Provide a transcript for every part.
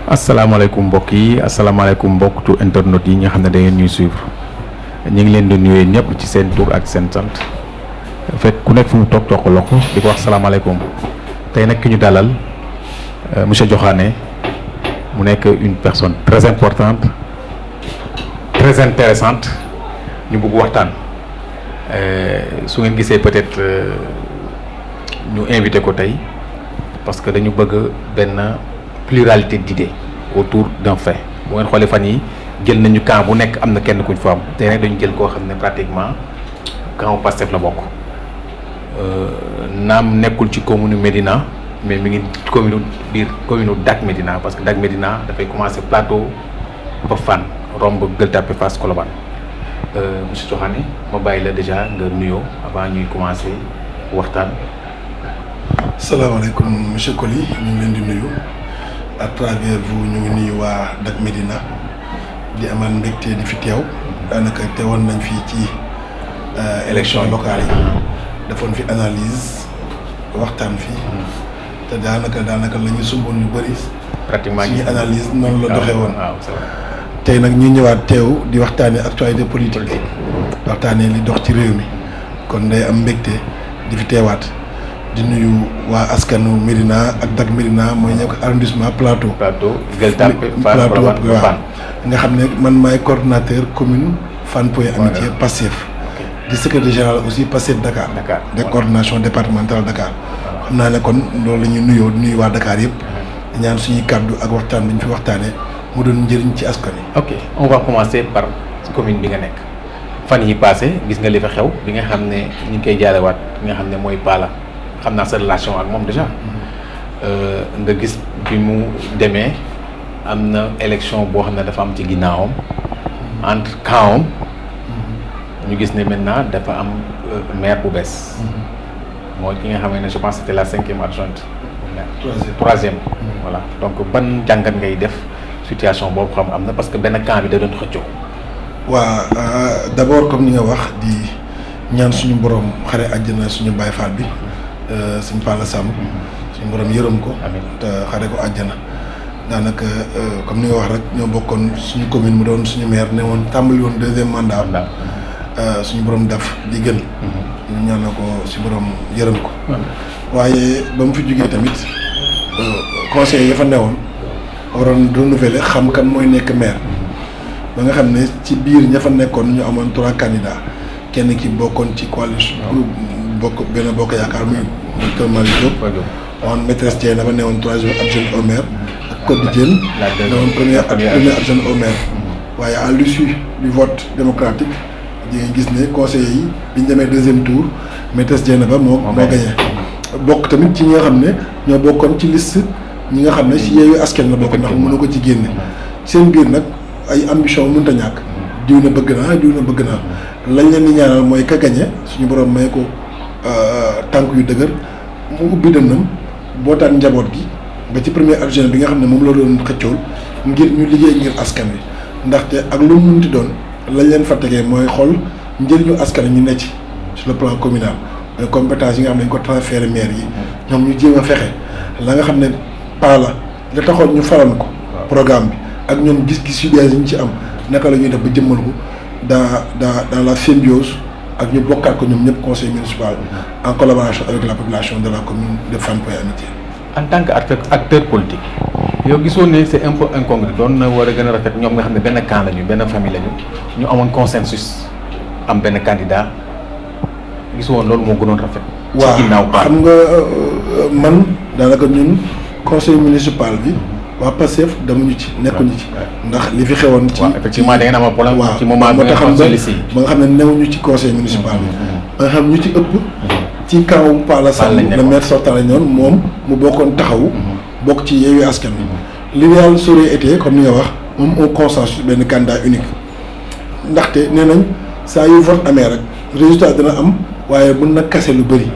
asalaamaaleykum mbokk yi asalaamaaleykum mbokk internet yi nga xam ne da ngeen ñuy suivre ñu ngi leen di nuyee ñëpp ci seen tur ak seen sant fekk ku nekk fu mu toog toog loxo di ko wax salaamaaleykum tey nag ki ñu dalal monsieur Diokhané mu nekk une personne très importante très intéressante ñu bëgg waxtaan su ngeen gisee peut-être ñu invité ko tey parce que dañu bëgg benn pluralité d'idées autour d'un fait bu ngeen xoolee fan yi jël nañu camp bu nekk am na kenn kuñ fa am tey nag dañu jël koo xam ne pratiquement camp Pastef la bokk naam nekkul ci commune Médina mais mi ngi commune Dak Médina parce que Dak Médina dafay commencer plateau ba Fann romb Gueule Tapée Fass Colobane monsieur Diokhané ma bàyyi la déjà nga nuyoo avant ñuy commencer waxtaan. salaamaaleykum monsieur Coly ñu ngi leen di nuyu à travers vous ñu ngi nuyu waa Dak Médina di amal mbégte di fi teew daanaka teewoon nañ fii ci élection locale yi defoon fi analyse waxtaan fi te daanaka la ñu sumboon ñu bëri pratiquement suñu analyse noonu la doxee woon tey nag ñu ñëwaat teew di waxtaanee actualité politique waxtaanee li dox ci réew mi kon day am mbégte di fi teewaat di nuyu waa askanu Médina ak Dak Médina mooy ñëw ko arrondissement plateau Gueule Tapée Fass Colobane Fann nga xam ne man maay coordonnateur commune Fann Point Amitié Pastef di secrétaire général aussi Pastef Dakar de coordination départementale Dakar xam naa ne kon loolu la ñuy nuyoo di nuyu waa Dakar yëpp ñaan suñuy kàddu ak waxtaan bi ñu fi waxtaanee mu doon njëriñ ci askan wi. ok on va commencer par commune bi nga nekk fan yi passé gis nga li fa xew bi nga xam ne ñu ngi koy jaalewaat bi nga xam ne mooy Pala xam naa sa relation ak moom déjà nga gis bi mu demee am na élection boo xam ne dafa am ci ginnaawam entre campam ñu gis ne maintenant dafa am maire bu bees mooy ki nga xam ne je pense c'était la 5e adjointe troisième voilà donc ban jàngat ngay def situation boobu xam am na parce que benn camp bi da doon xëccoo. waa d'abord comme ni nga wax di ñaan suñu borom xare àjjana suñu Baay Faal bi suñu Palla Samb suñu borom yërëm ko te xare ko àjjana daanaka comme ni nga wax rek ñoo bokkoon suñu commune mu doon suñu maire ne woon tàmbali woon 2e mandat suñu borom def di gën ñu ñaan na ko si borom yërëm ko waaye ba mu fi jógee tamit conseil ya fa newoon waroon renouveler xam kan mooy nekk maire ba nga xam ne ci biir ña fa nekkoon ñu amoon 3 candidats kenn ki bokkoon ci coalition benn bokk yaakaar muy docteur Malick Diop woon maîtresse Diène ba newoon 3e adjointe au maire ak Codé Diène newoon première adjointe au maire waaye à l'issue du vote démocratique di nga gis ne conseillers yi bi ñu demee 2e tour maîtresse Diène ba moo gagné bokk tamit ci ñi nga xam ne ñoo bokkoon ci liste ñi nga xam ne si Yewwi Askan la bokk ndax mënu ko ci génne seen biir nag ay ambition mënut a ñàkk diw na bëgg naa lañ leen di ñaanal mooy ka gagné suñu borom may ko tànk yu dëgër mu ubbi dënnam bootaan njaboot gi ba ci premier adjoint bi nga xam ne moom la doon xëccool ngir ñu liggéey ngir askan wi ndaxte ak lu mu munti doon lañ leen fa tegee mooy xool njëriñu askan wi ñu ne ci sur le plan communal mooy compétence yi nga xam ne dañ ko transféré maire yi ñoom ñu jéem a fexe la nga xam ne Pala la taxoon ñu faral ko programme bi ak ñoom gis-gis yu bees yi ñu ci am naka la ñuy def ba jëmmal ko dans la symbiose ak ñu bokkaat ko ñoom ñëpp conseil municipal en collaboration avec la population de la commune de Fann Point Amitié. En tant que acteur politique yow gisoon ne c'est un peu incongru doon na war a gën a rafet ñoom nga xam ne benn camp lañu benn famille lañu ñu amoon consensus am benn candidat gisoon loolu moo gënoon rafet. ci ginnaaw xam nga man daanaka ñun conseil municipal bi. waa Pastef demuñu ci nekkuñu ci ndax li fi xewoon ci effectivement da ngeen am problème ci moment moo tax ba nga xam ne newuñu ci conseil municipal bi ba nga xam ñu ci ëpp ci kaw Palla Samb le maire sortant la ñoon moom mu bokkoon taxawu bokk ci Yewwi Askan Wi l'idéal aurait été comme ni nga wax moom un consensus benn candidat unique ndaxte nee nañ saa yu vote amee rek résultat dina am waaye mën na kase lu bëri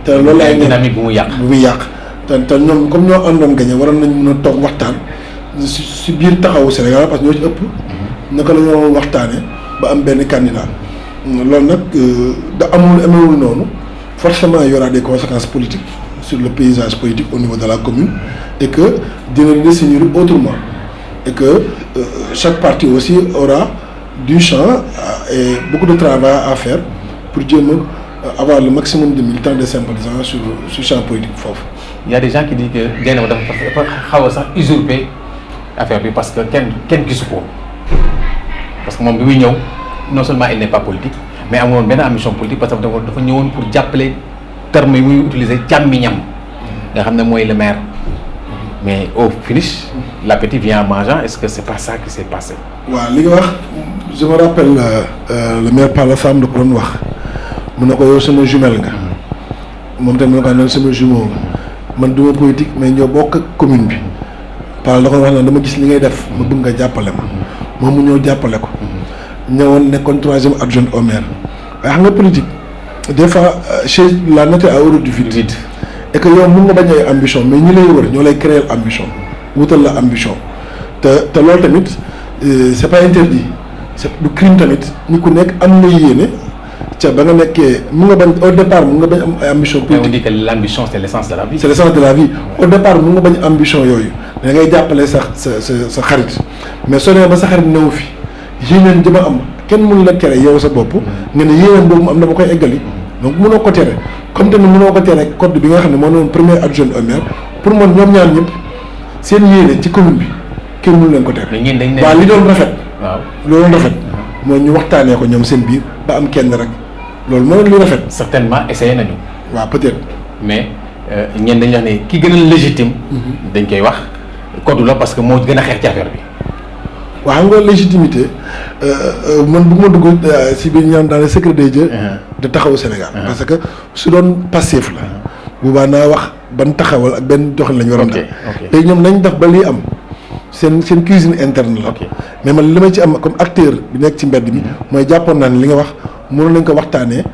te loolu laay dynamique bu muy yàq te ñoom comme ñoo àndoon gañe waroon nañ mën a toog waxtaan si biir taxawu Sénégal parce que ñoo ci ëpp naka la ñoo waxtaane ba am benn candidat loolu nag da amewul noonu forcément il y aura des conséquences politiques sur le paysage politique au niveau de la commune et que dina définir autrement et que chaque parti aussi aura du champ et beaucoup de travail à faire pour jéem a avoir le maximum de militants, de sympathisants sur champ politique foofu. Il y a des gens qui disent que Dieynaba dafa xaw a sax usurper affaire bi parce que kenn gisu ko parce que moom bi muy ñëw non seulement il n'est pas politique mais amoon benn ambition politique parce que dafa ñëwoon pour jàppale terme yi muy utiliser càmmiñam nga xam ne mooy le maire mais au finish l'appétit vient en mangeant. Est-ce que c'est pas ça qui s'est passé? waaw li nga wax je me rappelle le maire Palla Samb da ko doon wax mu ne ko yow sama jumelle nga moom tamit mu ne ko ne sama jumeau nga man duma politique mais ñoo bokk ak commune bi Palla da ko wax ne dama gis li ngay def ma bëgg nga jàppale ma moom mu ñëw jàppale ko ñëwoon nekkoon 3e adjoint au maire waaye xam nga politique des fois chez la nature a horreur du vide et que yow mën nga bañ ay ambition mais ñi lay wër ñoo lay créer ambition wutal la ambition te loolu tamit c'est pas interdit c'est du crime tamit ni ku nekk am na yéene ca ba nga nekkee mu nga bañ au départ mu nga bañ am ay ambition politique. on dit que l'ambition c'est l'essence de la vie. c'est l'essence de la vie au départ mu nga bañ ambition yooyu da ngay jàppale sa xarit mais soo demee ba sa xarit newu fi yéeneen jëma am kenn mënu la tere yow sa bopp nga ne yéeneen boobu mu am dama koy eggali donc mënoo ko tere comme tamit mënoo ko tere code bi nga xam ne moo doon premier adjoint au maire pour man ñoom ñaar ñëpp seen yéene ci commune bi kenn mënu leen ko tere. mais ñun dañ ne waaw li doon rafet. waaw loolu doon rafet. mooy ñu waxtaanee ko ñoom seen biir ba am kenn rek loolu moo doon li rafet. certainement essayé nañu. waaw peut-être. mais ñenn dañuy wax ne ki gën a légitime. dañ koy wax code la parce que moo gën a xeex ci affaire bi. waaw xam nga légitimité man bëgguma dugg si biir ñaan dans le secret des dieux de taxawu Sénégal. parce que su doon passif la. boobaa naa wax ban taxawal ak benn doxin la ñu waroon def. léegi ñoom nañ def ba lii am seen cuisine interne la. mais man li ma ci am comme acteur bi nekk ci mbedd bi mooy jàppoon naa ne li nga wax mënoon nañ ko waxtaanee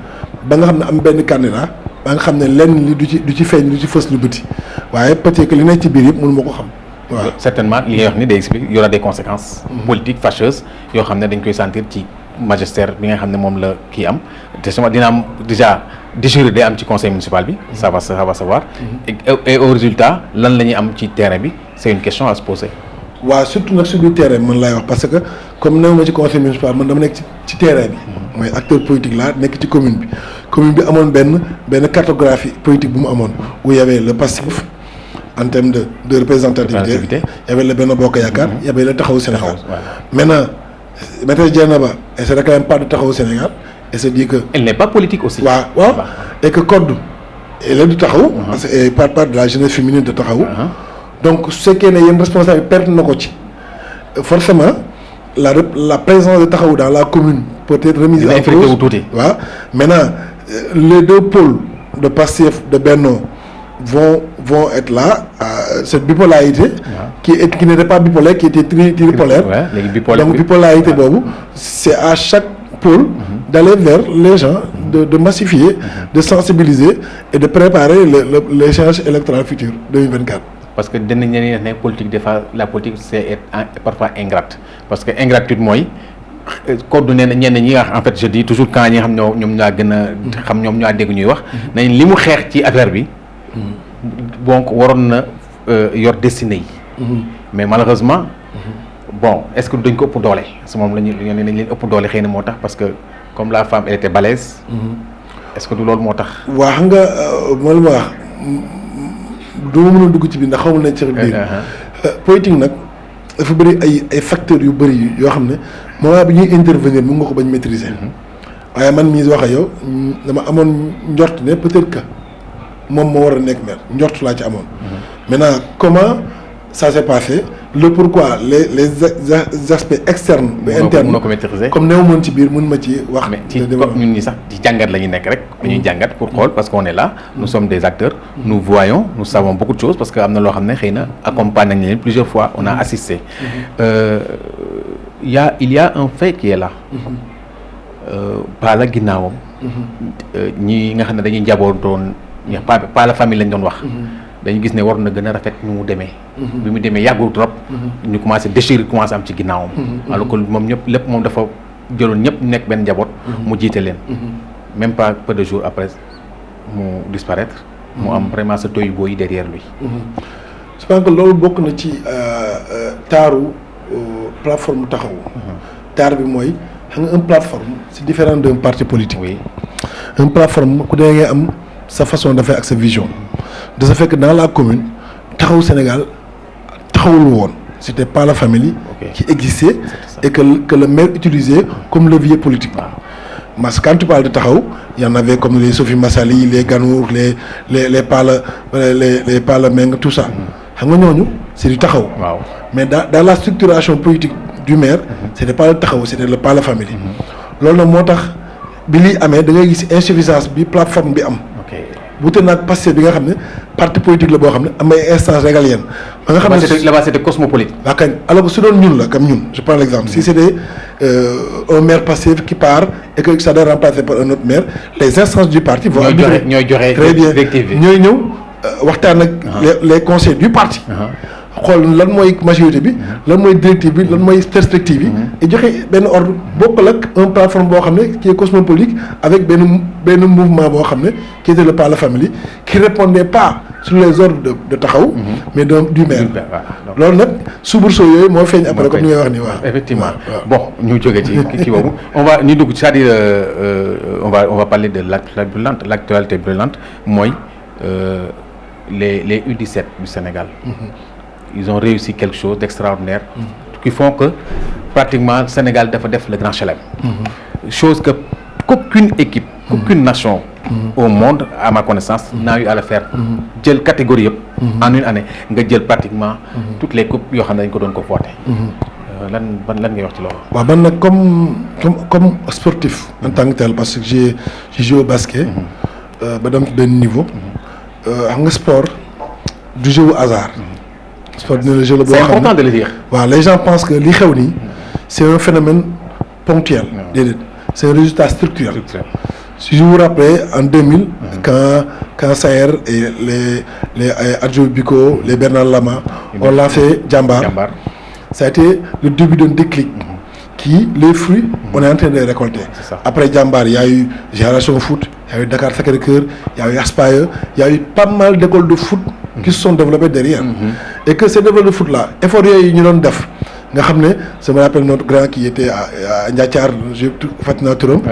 ba nga xam ne am benn candidat ba nga xam ne lenn li du ci feeñ du ci fës lu bëti waaye peut-être que li nekk ci biir yëpp mënu ma ko xam. waaw certainement li ngay wax ni day explique y aura des conséquences politiques fâcheuses yoo xam ne dañ koy sentir ci magistère bi nga xam ne moom la kii am te sama dina am déjà déchirure day am ci conseil municipal bi ça va savoir et au résultat lan la ñuy am ci terrain bi c'est une question à se poser. waaw surtout nag sur le terrain man laay wax parce que comme néew ma ci conseil municipal man dama nekk ci terrain bi mooy acteur politique laa nekk ci commune bi amoon benn cartographie politique bu mu amoon où y avait le passif en termes de représentativité il y avait le Benno Bokk Yaakaar il y avait le Taxawu Sénégal maintenant maîtresse Dieynaba elle se réclame pas de Taxawu Sénégal et se dit que elle n'est pas politique aussi. waaw et que code elle est du Taxawu parce que elle part de la jeunesse féminine de Taxawu donc su fekkee ne yenn responsable perte na ko ci forcément la présence de Taxawu dans la commune peut être remise en cause waaw maintenant les deux pôles de Pastef de Benno vont être là cette bipolarité qui n'était pas bipolaire qui était tripolaire donc bipolarité boobu c'est à chaque pôle d'aller vers les gens de massifier de sensibiliser et de préparer l'échéance électorale future 2024. parce que dinañ ne politique des fois la politique c'est être parfois ingrate parce que ingratitude mooy code nee na ñenn ñi nga en fait je dis toujours quand ñi nga xam ñoom ñoo gën a xam ñoom ñoo dégg ñuy wax nañ li mu xeex ci affaire bi donc waroon na yor destinée yi mais malheureusement bon est-ce que dañ ko ëpp doole parce que moom lañu nañ leen ëpp doole xëy na moo tax parce que comme la femme elle était balèze est-ce que du loolu moo tax waa xam nga mooy lu ma wax duma mën a dugg ci biir ndax xamul nañ ci biir politique nag dafa bëri ay facteurs yu bëri yoo xam ne moment bi ñuy intervenir mun nga ko bañ maîtriser waaye man mii wax ak yow dama amoon njort ne peut-être que moom moo war a nekk maire njort laa ci amoon maintenant comment ça s'est passé le pourquoi les aspects externes et internes mënoo ko maîtriser comme néew moon ci biir mun ma ci wax mais ci ñun ñi sax ci jàngat la ñu nekk rek dañuy jàngat pour xool parce qu'on est là nous sommes des acteurs nous voyons nous savons beaucoup de choses parce que am na loo xam ne xëy na accompagné nañ leen plusieurs fois on a assisté il y a un fait qui est là pas la ginnaawam ñi nga xam ne dañuy njabootoon pas la famille lañ doon wax dañu gis ne war na gën a rafet ñu mu demee bi mu demee yàggul trop ñu commencé déchirure commencé am ci ginnaawam alors que moom ñëpp lépp moom dafa jëloon ñëpp nekk benn njaboot mu jiite leen même pas peu de jours après mu disparaître mu am vraiment ce tohu-bohu derrière lui je pense que loolu bokk na ci taaru plateforme taxawu. taar bi mooy xam nga une plateforme c'est différent d'un parti politique. oui une plateforme ku dee ngay am sa façon de faire ak sa vision de ce fait que dans la commune taxawu Sénégal taxawul woon c'était pas la famille. qui existait et que le maire utilisait comme levier politique. Parce que quand tu parles de taxaw il y en avait comme les Sophie Massali les Ganour les Pala Meng tout ça xam nga ñooñu c'est du taxaw. waaw mais dans la structuration politique du maire c'était pas le taxaw c'était le Pala famille. loolu nag moo tax bi liy amee da ngay gis insuffisance bi plateforme bi am. wute naag Pastef bi nga xam ne parti politique la boo xam ne am ay instances régaliennes. ba nga xam ne là-bas c'était cosmopolite. waaw kañ alors que su doon ñun la comme ñun je prends l'exemple si c'était un maire Pastef qui part et que ça doit remplacer par un autre maire les instances du parti vont ñooy joxe très bien ñooy ñëw waxtaan ak les conseils du parti xool lan mooy majorité bi lan mooy directive bi lan mooy perspective yi et joxe benn ordre bokkul ak un plateforme boo xam ne qui est cosmopolitique avec benn mouvement boo xam ne qui était le Pala Family qui répondait pas sur les ordres de taxaw mais du maire loolu nag soubresaut yooyu moo feeñ après comme ni ngay wax ni waaw effectivement bon ñu jógee ci kii boobu on va ñu dugg c'est-à-dire on va parler de l'actualité brûlante mooy les U17 du Sénégal. Ils ont réussi quelque chose d'extraordinaire qui font que pratiquement Sénégal dafa def le grand chelem. Chose que qu'aucune équipe, qu'aucune nation au monde, à ma connaissance, n'a eu à le faire. Jël catégorie yëpp en une année nga jël pratiquement toutes les coupes yoo xam ne dañ ko doon ko voté. lan ngay wax ci loolu. waaw man nag comme sportif en tant que tel parce que j'ai joué au basket. ba dem benn niveau. xam nga sport du jeu au hasard. sport dina la jeu la boo xam ne c'est important de le dire. waaw les gens pensent que li xew nii c'est un phénomène ponctuel. déedéet c'est un résultat structurel. Si je vous rappelle en 2000. quand Saher et les Adjo Biko les Bernard Lama ont lancé Jambar. Ça a été le début d'un déclic. Qui les fruits on est en train de les récolter. Après Jambar il y a eu Génération Foot, il y a eu Dakar Sacré-Cœur, il y a eu Aspire, il y a eu pas mal d'écoles de foot qui se sont développées derrière. Et que ces écoles de foot là effort yooyu ñu doon def nga xam ne je me rappelle notre grand qui était à Ndiathiar Fatina Touram.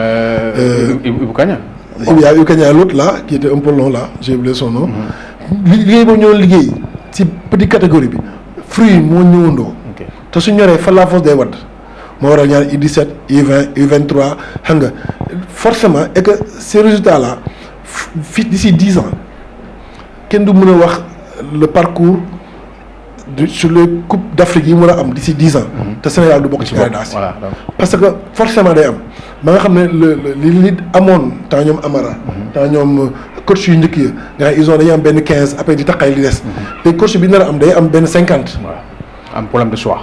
Ibou Kagna. Il y a Ibou Kagna l'autre là qui était un peu long là j'ai oublié son nom. liggéey boobu ñoo liggéey ci petite catégorie bi fruits moo ñëwandoo. te su ñoree fa la force day wadd moo waral ñaar U17 U20 U23 xam nga forcément et que ces résultats là fii d'ici 10 ans kenn du mën a wax le parcours sur les coupes d'Afrique yi mën a am d'ici 10 ans. te Sénégal du bokk ci gradation. parce que forcément day am ba nga xam ne li nit amoon temps ñoom Amara. temps ñoom coach yu njëkk yi nga xam ils ont dañuy am benn 15 après di taqay li des. te coach bi nar a am day am benn 50. am problème de choix.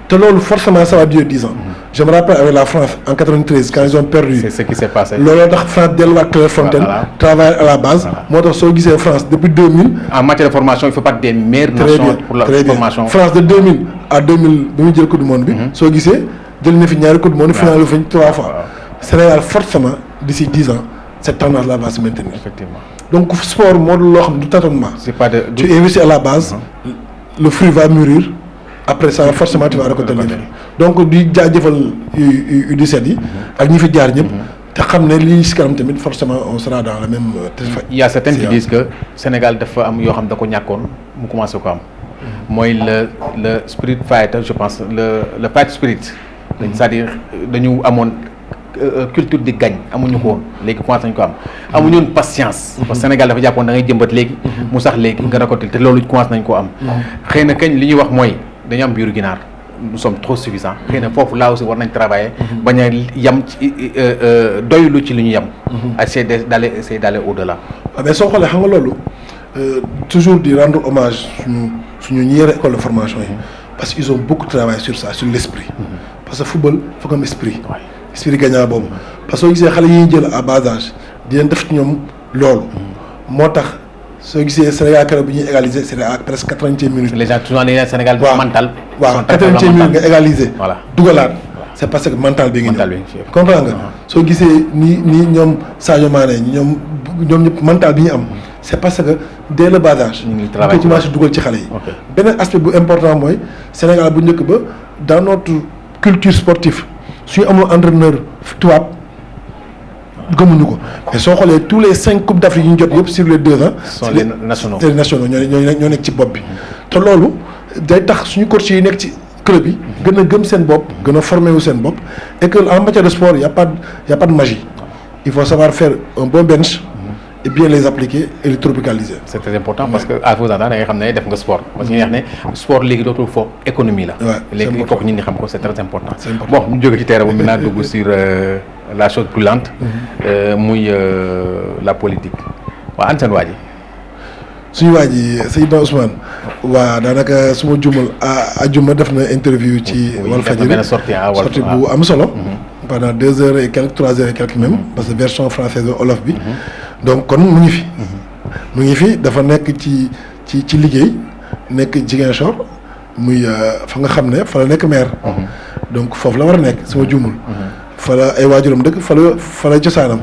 te loolu forcément ça va durer 10 ans. Je me rappelle avec la France en 93 quand ils ont perdu. C'est ce qui s'est passé. looloo tax France delluwaat Clairefontaine. travailler à la base. moo tax soo gisee France depuis 2000. en matière de formation il faut pas des meilleures nations pour la formation. France de 2000 à 2000 bi mu jël coupe du monde bi. soo gisee jël na fi ñaari coupe du monde. final lu fi 3 fois. Sénégal forcément d'ici 10 ans cette tendance là va se maintenir. Effectivement. donc sport moo dul loo xam du tâtonnement. c'est pas de tu investis à la base. le fruit va mûrir. après ça forcément tu vas récolter les fruits. donc di jaajëfal U17 yi. ak ñi fi jaar ñëpp. te xam ne lii si kanam tamit forcément on sera dans la même. il y a certains qui disent que Sénégal dafa am yoo xam da ko ñàkkoon mu commencé ko am. mooy le spirit fighter je pense le fight spirit. c'est-à-dire dañu amoon culture di gagne amuñu ko woon léegi commencé nañu ko am. amuñu woon patience. parce que Sénégal dafa jàppoon da ngay jëmbat léegi. mu sax léegi nga récolter te loolu commencé nañu ko am. xëy na kañ li ñuy wax mooy. dañu am biiru ginaar nous sommes trop suffisants. xëy na foofu là aussi war nañ travailler. bañ a yem ci doylu ci li ñu yem. essayer d'aller au-delà. mais soo xoolee xam nga loolu toujours di rendre hommage suñu ñi yore école de formation yi. parce qu'ils ont beaucoup travaillé sur ça sur l'esprit. parce que football foog am esprit. esprit gagnant boobu. parce que soo gisee xale yi ñuy jël à bas âge di leen def ci ñoom loolu. moo tax. soo gisee Sénégal keroog bi ñuy égaliser c'est à presque 80e minute. les gens souvent dañuy Sénégal mental. waaw 80e minute nga égaliser. voilà dugalaat. c'est parce que mental bi nga ñëw. comprends nga soo gisee ni ñoom Sadio Mané ñoom ñëpp mental bi ñu am. c'est parce que dès le bas âge. ñu ngi ko commencé dugal ci xale yi. beneen aspect bu important mooy Sénégal bu njëkk ba dans notre culture sportive suñu amoon entraîneur tubaab gëmuñu ko mais soo xoolee tous les 5 coupes d'Afrique yi ñu jot yëpp sur les 2 ans. sont les nationaux les nationaux ñoo nekk ci bopp bi. te loolu day tax suñu coach yi nekk ci club yi. gën a gëm seen bopp gën a formé wu seen bopp et que en matière de sport y a pas de magie. Il faut savoir faire un bon bench et bien les appliquer et les tropicaliser. C'est très important parce que à vous entendre da nga xam ne def nga sport. parce que ñu wax ne sport léegi dootul foofu économie la. léegi il faut que nit ñi xam ko c'est très important. bon ñu jóge ci terrain bu maintenant dugg sur la chose brûlante. muy la politique. waaw an seen waa ji. suñu waa ji Seydina Ousmane. waa daanaka su ma jumal ajuma def na interview ci. Walfadjri sortie bu am solo. pendant 2 heures et quelques 3 heures et quelques même parce que version française olof bi donc kon mu ngi fi dafa nekk ci liggéey nekk Ziguinchor muy fa nga xam ne fa la nekk maire donc foofu la war a nekk sama juumul fa la ay waajuram dëkk fa la cosaanam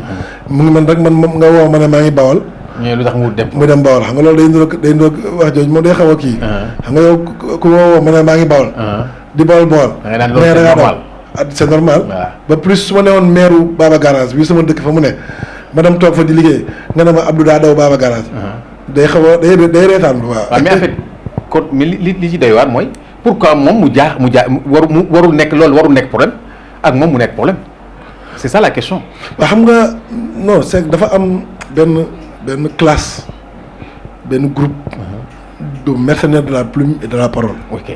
mu ngi man rek man nga woo ma ne maa ngi Bawol ñooy lu tax mu dem Bawol xam nga loolu day ndoog wax jooju moom day xaw a kii xam nga yow ku ma woo ma ne maa ngi Bawol di Bawol c'est normal ba plus su ma ne woon maire Baba Garage bi sama dëkk fa mu ne ma dem toog fa di liggéey nga ne ma Abdou daa daw Baba Garage day xaw a day reetaan waaw mais en fait kon mais li ci doy waar mooy pourquoi moom mu warul nekk problème ak moom mu nekk problème c'est ça la question. waaw xam nga non c'est dafa am benn classe benn groupe de mercenaires de la plume et de la parole. ok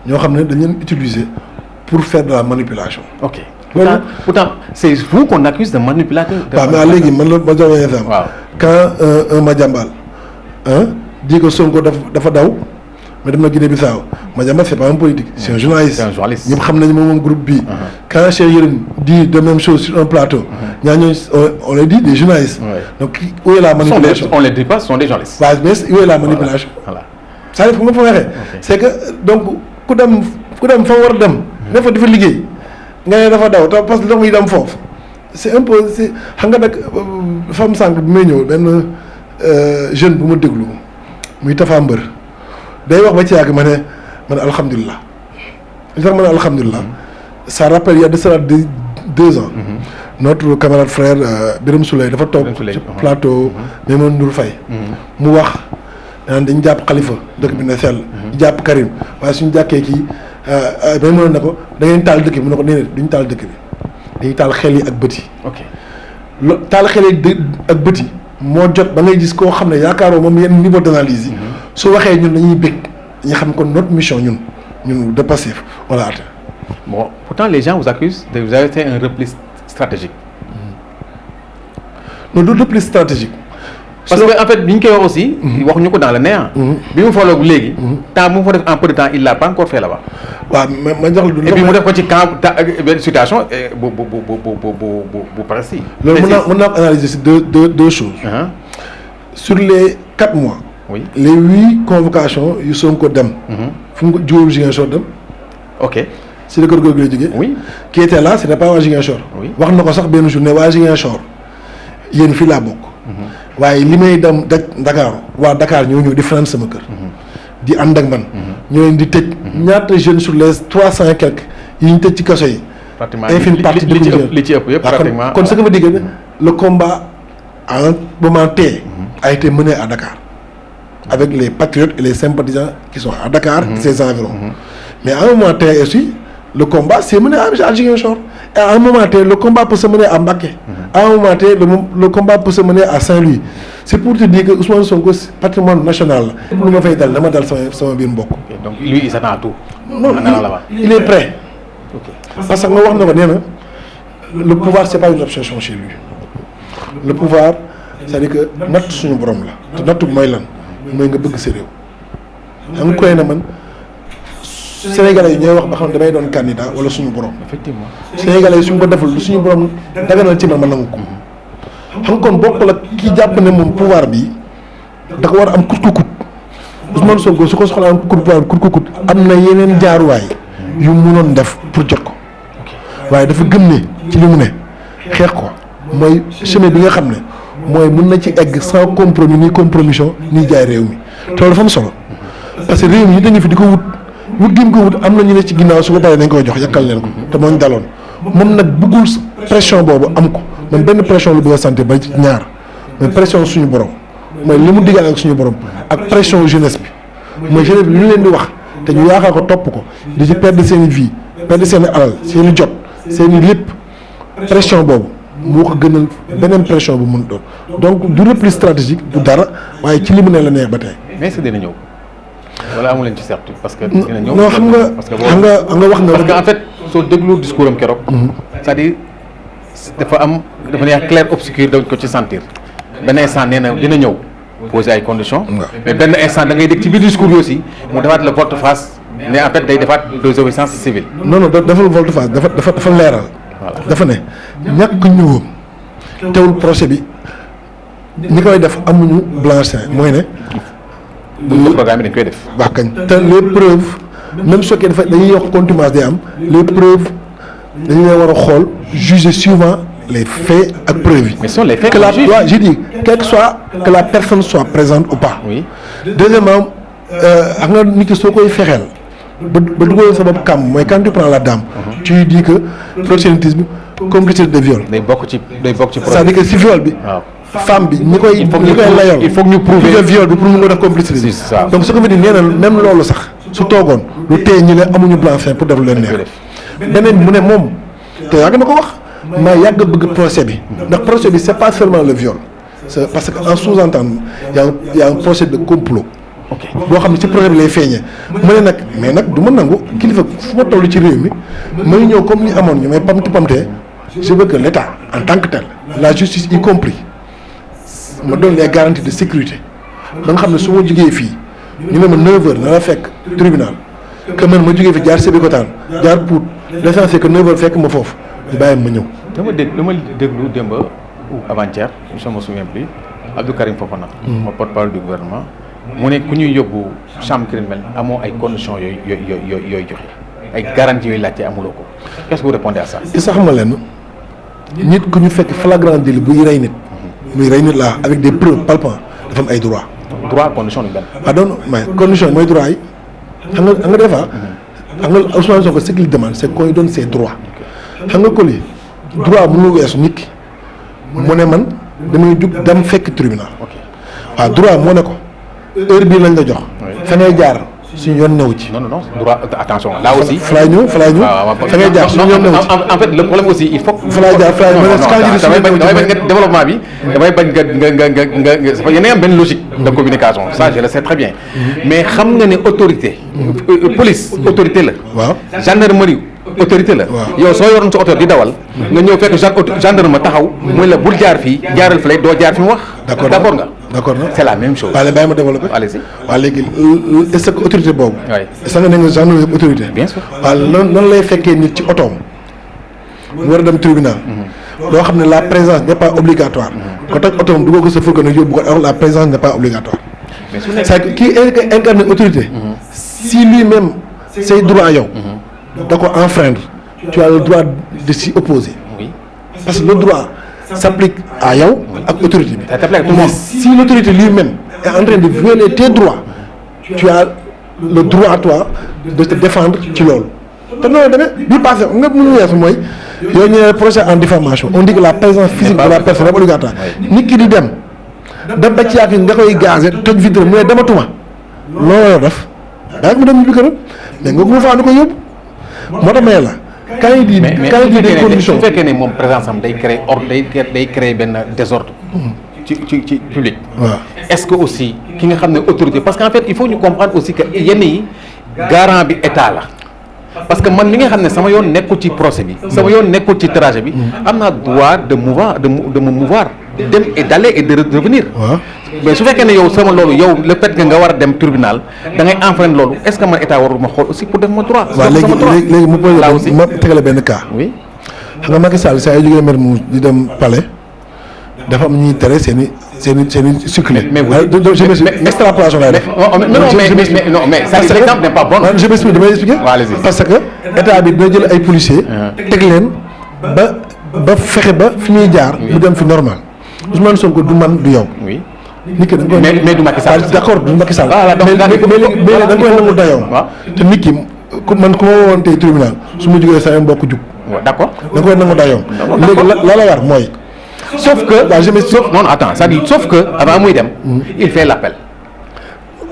ñoo xam ne dañ leen utiliser pour faire de la manipulation. ok pourtant c'est vous qu'on accuse de manipulateur. waaw mais léegi man la ma jox exemple. waaw quand un Madiambal dit que Sonko dafa daw mais dem na Guinée-Bissau Madiambal c'est pas un politique c'est un journaliste. ñëpp xam nañu moom groupe bii. quand Cheikh Yérim dit de même chose sur un plateau. ñaa ñooñu on les dit des journalistes. donc où est la manipulation. on les dit pas ce sont des journalistes. waaw mais où est la manipulation. voilà c'est-à-dire fu ma fa waxee. c'est que donc ku dem fa war a dem. dafa liggéey nga ne dafa daw te parce que ndox mi dem foofu c'est un peu c'est xam nga nag femme sànq bi may ñëw benn jeune bu ma déglu muy Tafa Mbër day wax ba ci yàgg ma ne alhamdulilah li tax ma ne alhamdulilah ça rappelle il y a de cela 2 ans notre camarade frère Birame Souleye dafa toog ci plateau Maimouna Ndour Faye mu wax naan dañ jàpp Khalifa dëkk bi ne sell jàpp Karim waaye suñu jàkkee kii may mënoon na ko da ngeen taal dëkk bi mu ne ko nee duñu taal dëkk bi dañuy taal xel yi ak bët yi. ok taal xel yi ak bët yi moo jot ba ngay gis koo xam ne yaakaaroo moom yenn niveau d'analyse yi. su waxee ñun dañuy bëgg dañuy xam kon notre mission ñun de passif on l'a atteint. bon pourtant les gens vous accusent de vous avez fait un repli stratégique. non du repli stratégique. parce que en fait bi ñu koy wax aussi. waxuñu ko dans le néant. bi mu fooloo léegi. temps bu mu fa def en peu de temps il l'a pas encore fait là-bas. waaw ma jox la. et puis mu def ko ci camp benn situation bu précis. loolu mën naa ko analyser si deux choses. sur les 4 mois. oui les 8 convocations yu Sonko dem. fu mu ko jógee Ziguinchor dem. ok si la kër googu lay jógee. oui qui était là c'était pas waa Ziguinchor. oui wax na ko sax benn journée waa Ziguinchor yéen fii laa bokk. waaye li may dem Dakar waa Dakar ñoo ñëw di fanaan sama kër. di ànd ak man. ñoo leen di tëj. ñaata jeunes sur les 300 et quelques yi ñu tëj ci kaso yi. pratiquement infime partie li ci ëpp yëpp pratiquement. kon ce que veut dire que le combat à un moment T a été mené à Dakar avec les patriotes et les sympathisants qui sont à Dakar et ses environs. Mais à un moment T aussi le combat s'est mené à Ziguinchor. Et à un moment T le combat peut se mener à Mbacké. À un moment T le combat peut se mener à Saint-Louis. C'est pour te dire que Ousmane Sonko patrimoine national la. lu ma fay dal dama dal sama biir mbokk. donc lui il s'attend à tout. non il est prêt. parce que nga wax na ko nee na le pouvoir c'est pas une obsession chez lui. le pouvoir c'est-à-dire que natt suñu borom la. te nattu mooy lan mooy nga bëgg sa réew. xam nga koy na man Sénégalais yi ñooy wax ba xam ne damay doon candidat wala suñu borom. effectivement Sénégalais yi suñu ko deful lu suñu borom daganal ci man ma nangu ko. xam kon bokkul ak kii jàpp ne moom pouvoir bi da ko war a am kut ko kut Ousmane Sonko su ko soxlaa am kut ko kut am na yeneen jaaruwaay yu munoon def pour jot ko waaye dafa gëm ne ci li mu ne xeex ko mooy chemin bi nga xam ne mooy mun na ci egg sans compromis ni compromission ni jaay réew mi te loolu dafa am solo parce que réew mi ñu dañu fi di ko wut gi mu ko wut am na ñu ne ci ginnaaw su ko paree dañ koy jox yàkkal leen ko te moo ñu daloon moom nag bëggul pression boobu am ko man benn pression lu bëgg a santé ba ci ñaar mais pression suñu borom mooy li mu diggal ak suñu borom ak pression jeunesse bi mooy jeunesse bi lu ñu leen di wax te ñu yaakaar ko topp ko di ci perdre seen i vie perdre seen i alal seen i jot seen i lépp pression boobu moo ko gënal beneen pression bu mun doon donc du repli stratégique du dara waaye ci li mu ne la neex ba tey. mais est-ce que dina ñëw wala amu leen ci certitude parce que dina ñëw non xam nga wax na parce que en fait soo déglu discours am keroog c'est-à-dire dafa neex clair obscur dañ ko ci sentir benn instant nee na dina ñëw poser ay conditions mais benn instant da ngay dégg ci biir discours yi aussi mu defaat la volte-face ne en fait day defaat désobéissance civile. non defal volte-face dafa leeral. dafa ne ñàkk ñëwoom teewul procès bi ñi koy def amuñu blanc-seing mooy ne. bu programme bi dañ koy def. wax kañ te les preuves même su fekkee dañuy yokk contumace day am les preuves dañu leen war a xool juger suivant les faits ak preuves yi. mais sont les faits que j'ai dit quel que soit que la personne soit présente ou pas. oui deuxièmement xam nga nit ki soo koy fexeel. ba dugal sa bopp kàmm mooy quand tu prends la dame. tu lui dis que proxénétisme complicité de viol. day bokk ci c'est-à-dire que si viol bi. waaw femme bi ñi koy layool il faut que ñu prouver viol bi pour mu mën a complicité bi. donc ce que veut dire nee na même loolu sax su toogoon lu téye ñu ne amuñu blanc-seing pour def lu leen neex. beneen bi mu ne moom te yàgg na ko wax maa yàgg bëgg procès bi ndax procès bi c'est pas seulement le viol c'est parce que en sous-entendant y a un procès de complot. ok boo xam ne ci projet bi lay feeñee mu ne nag mais nag du ma nangu kilifa fu ma toll ci réew mi may ñëw comme ni amoon ñu may pamtee je veux que l'État en tant que tel la justice y compris ma donne les garanties de sécurité ba nga xam ne su ma jógee fii ñu ne ma 9h na la fekk tribunal que man ma jógee fi jaar Sébikotane jaar Pout l'essentiel c'est que 9h fekk ma foofu di bàyyi ma ñëw. dama déglu démb ou avant-hier je me souviens plus Abdou Karim Fofana. ma porte-parole du gouvernement. mu ne ku ñuy yóbbu chambre criminelle amoo ay conditions yooyu joxe ay garanties yooyu laajte amuloo ko qu'est-ce que vous répondez à ça. sax xam nga leen nit ku ñu fekk flagrant délit buy rey nit. muy rey nit laa avec des preuves palpantes dafa am ay droits. droit condition lu benn. donc mais condition mooy droit yi xam nga des fois xam nga Ousmane Sonko ce qu'il demande c'est qu'on lui donne ses droits xam nga ko lii droit mënul weesu nit ki mu ne man damay jug dem fekk tribunal. waaw droit moo ne ko. heure bii lañ la jox. fa ngay jaar suñu yoon newu ci. non droit attention là aussi. fa laay ñëw fa ngay jaar suñu yoon newu ci. en fait le problème aussi il faut. fa laay jaar damay bañ nga développement bi damay bañ nga yéen a am benn logique de communication ça je le sais très bien mais xam nga ne autorité. police autorité la. waaw gendarmerie autorité la. yow soo yoroon sa oto di dawal. nga ñëw fekk gendarme taxaw. muy la bul jaar fii jaaral fële doo jaar fi mu wax. d'accord nga. d'accord na c'est la même chose. waaw bàyyi ma développer. allez-y. waaw léegi est-ce que autorité boobu. oui est-ce que ne nga gendarmerie autorité. bien sûr. waaw noonu lay fekkee nit ci otoom. mu war a dem tribunal. loo xam ne la présence n'est pas obligatoire. ko toj otoom duggoo ko sa furgo nag yóbbu ko alors la présence n'est pas obligatoire. mais su nekk c'est-à-dire kii incarne autorité. si lui-même say droit yow. da ko enfreindre. tu as le droit de s'y opposer. oui parce que le droit s'applique à yow ak autorité bi. ça s'applique à tout le monde. Si l'autorité lui-même est en train de violer tes droits tu as le droit à toi de te défendre ci loolu te noonu demee bii passé nga mënu weesu mooy yow ñu ne procès en diffamation on dit que la présence physique de la personne est obligatoire nit ki di dem da ba ci yàgg nga koy gazé toj vitre mu ne dematuma loolu la def daa mu dem ñu bi këram mais nga ko faa ni ko yóbbu moo tax may la quand il dit des conditions su fekkee ne moom présence am day créer ordre day créer benn désordre ci public. waaw est-ce que aussi ki nga xam ne autorité parce qu'en fait il faut ñu comprendre aussi que yenn yi garant bi état la parce que man mi nga xam ne sama yoon nekkul ci procès bi sama yoon nekkul ci trajet bi am naa droit de me mouvoir dem et d'aller et de revenir. waaw mais su fekkee ne yow sama loolu yow le fait que nga war a dem tribunal da ngay enfreindre loolu est-ce que man état warul ma xool aussi pour def ma droit. waaw léegi mu posé ma tegale benn cas. oui xam nga Macky Sall saa yu jógee mer mu di dem palais dafa am ñuy tere seen i circuler. mais extrapolation lay def. mais ça l'exemple n'est pas bon. je m'explique damay expliquer. parce que état bi dina jël ay policiers. teg leen ba fexe ba fi muy jaar. mu dem fi normal Ousmane Sonko du man du yow. oui nit ki da nga koy mais du Macky Sall. d'accord du Macky Sall. voilà donc mais da nga koy nangu dayoom. waaw te nit ki ku ma woon tey tribunal su ma jógee saa mbokk jug. d'accord. da nga koy nangu dayoom. léegi la war mooy. sauf que sauf non attends c'est-à-dire sauf que avant muy dem. il fait l'appel.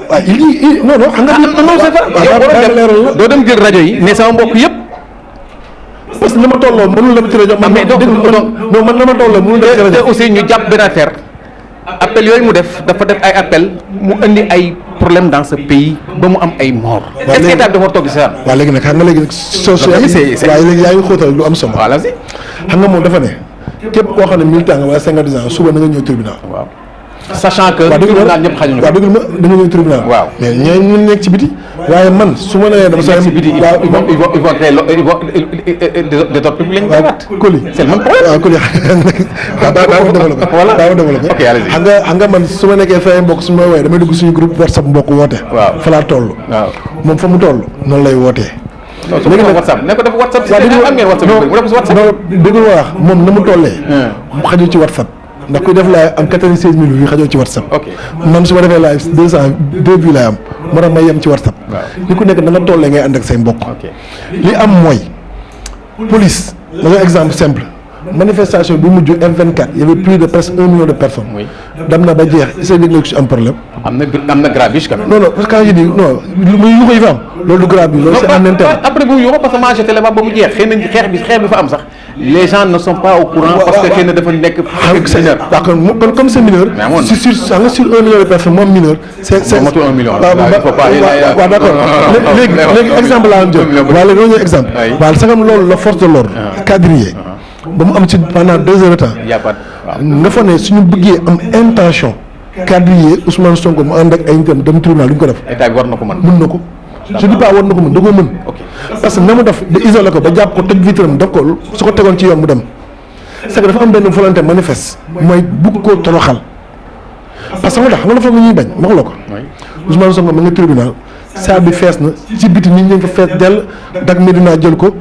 waaw il non xam nga. non c'est pas doo dem jël rajo yi ne sama mbokk yëpp. parce que na ma tolloo mënul dem ci rajo. mais donc non man na ma tolloo mënul dem ci rajo. te aussi ñu jàpp benn affaire appel yooyu mu def dafa def ay appel mu indi ay problème dans ce pays ba mu am ay mort. est-ce que état bi dafa toog ci sa. waaw léegi nag xam nga léegi nag waaye léegi yaa ngi xóotal lu am solo. voilà si. xam nga moom dafa ne képp koo xam ne militant nga wala 50 ans suba na nga ñëw tribunal. waaw sachant que. tribunal ñëpp xajuñu ko. waaw dëgg ma da nga ñëw tribunal. waaw mais ñooñu ñu nekk ci biti. waaye man su ma nee dama soo ci biti waaw ils vont créer des ordres publics lañ koy Coly c'est le même problème. waaw Coly daa développé. voilà daa développé. ok allez-y. xam nga man su ma nekkee fay mbokk su ma woowee damay dugg suñu groupe WhatsApp mbokk woote. waaw fa laa toll. waaw moom fa mu toll noonu lay wootee. non su ma ko WhatsApp ne ko def WhatsApp. waaw dégg nga am ngeen WhatsApp mu def si WhatsApp. dégg nga wax moom na mu tollee. mu xajul ci WhatsApp. ndax kuy def laay am 96 000 vues xajoo ci WhatsApp. ok man su ma defee laay 202 vues laay am moo tax may yem ci WhatsApp. waaw ni ku nekk da nga tollee ngay ànd ak say mbokk. ok li am mooy police da nga exemple simple manifestation bi mujj F24 il y avait plus de presque 1 million de personnes. oui dem na ba jeex est-ce que ku ci am problème. am na grabuge quand même. non parce que quand je dis non lu muy yuuxu yi fa am loolu du grave bi loolu c'est en interne. après bu yuuxu parce que moi j'étais là-bas ba mu jeex xëy na xeex bi fa am sax les gens ne sont pas au courant. parce que xëy na dafa nekk. mineur d'accord kon comme c'est mineur. mais amoon sur 1 million de personnes moom mineur. c'est motul 1 million. waaw d'accord léegi exemple laa am jël. waaw léegi loolu exemple. waaw sagam loolu la force de l'ordre quadrillé ba mu am ci pendant 2 heures de temps. y a pas nga fa ne suñu bëggee am intention quadriller Ousmane Sonko mu ànd ak ay nitam dem tribunal du ñu ko def. état bi war na ko mën. mën na ko je dis pas war na ko mën da koo mën. parce que na mu def da isolé ko ba jàpp ko tëj vitram def ko su ko tegoon ci yoon mu dem. c'est que dafa am benn volonté manifeste mooy bugg koo toroxal parce que moo tax xam nga dafa ñuy bañ wax la ko. Ousmane Sonko ma nga tribunal saa bi fees na ci biti nit ñi nga fa fees dell Dak Médina jël ko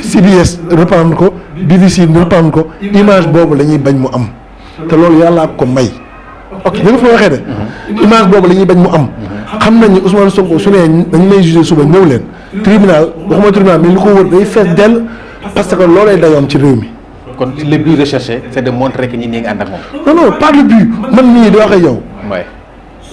CBS reprendre ko BBC reprendre ko image boobu la ñuy bañ mu am te loolu yàllaa ko may. ok li nga fa waxee de. image boobu la ñuy bañ mu am. xam nañ ni Ousmane Sonko su nee dañ lay jugé suba ñëw leen tribunal waxuma tribunal mais li ko wër day fees dell parce que loolay dayoom ci réew mi. kon le but recherché c'est de montrer que ñi ngi ànd ak moom. non non pas le but man mii di wax ak yow. waaye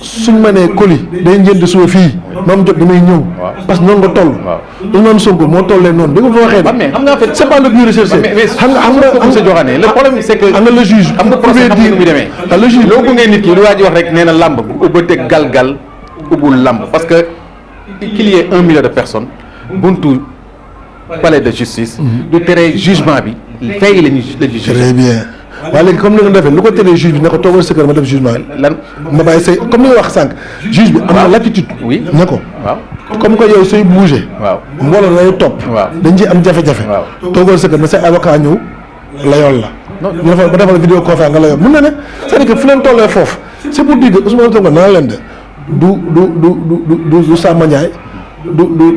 suñ ma nee Coly day njënd suba fii moom jot damay ñëw. parce que noonu nga toll. waaw Ousmane Sonko moo tollee noonu da nga fa waxee de. mais xam nga en fait c'est pas le but recherché. xam nga monsieur Diokhané le problème c'est que. am na le juge am nga procès xam nga nu muy demee. le juge loo gunge nit ki lu waa ji wax rek nee na làmb bu ubbateeg galgal ubbul làmb parce que qu'il y ait 1 million de personnes buntu palais de justice. du tere jugement bi fay la ñuy juge. très bien waaye léegi comme ni nga defee lu ko teree juge bi ne ko toogal sa kër ma def jugement lan ma bàyyi say comme ni nga wax sànq juge bi am na l'attitude. oui ne ko. waaw comme que yow sooy bouger. waaw mbooloo lay topp. waaw dañ ciy am jafe-jafe. waaw toogal sa kër na say avocat ñëw layool la. ñu defal ba defal vidéo conférence nga layool mun na ne c'est-à-dire que fu leen tollee foofu c'est pour dire que Ousmane Sonko naa leen de du Samba Ndiaye.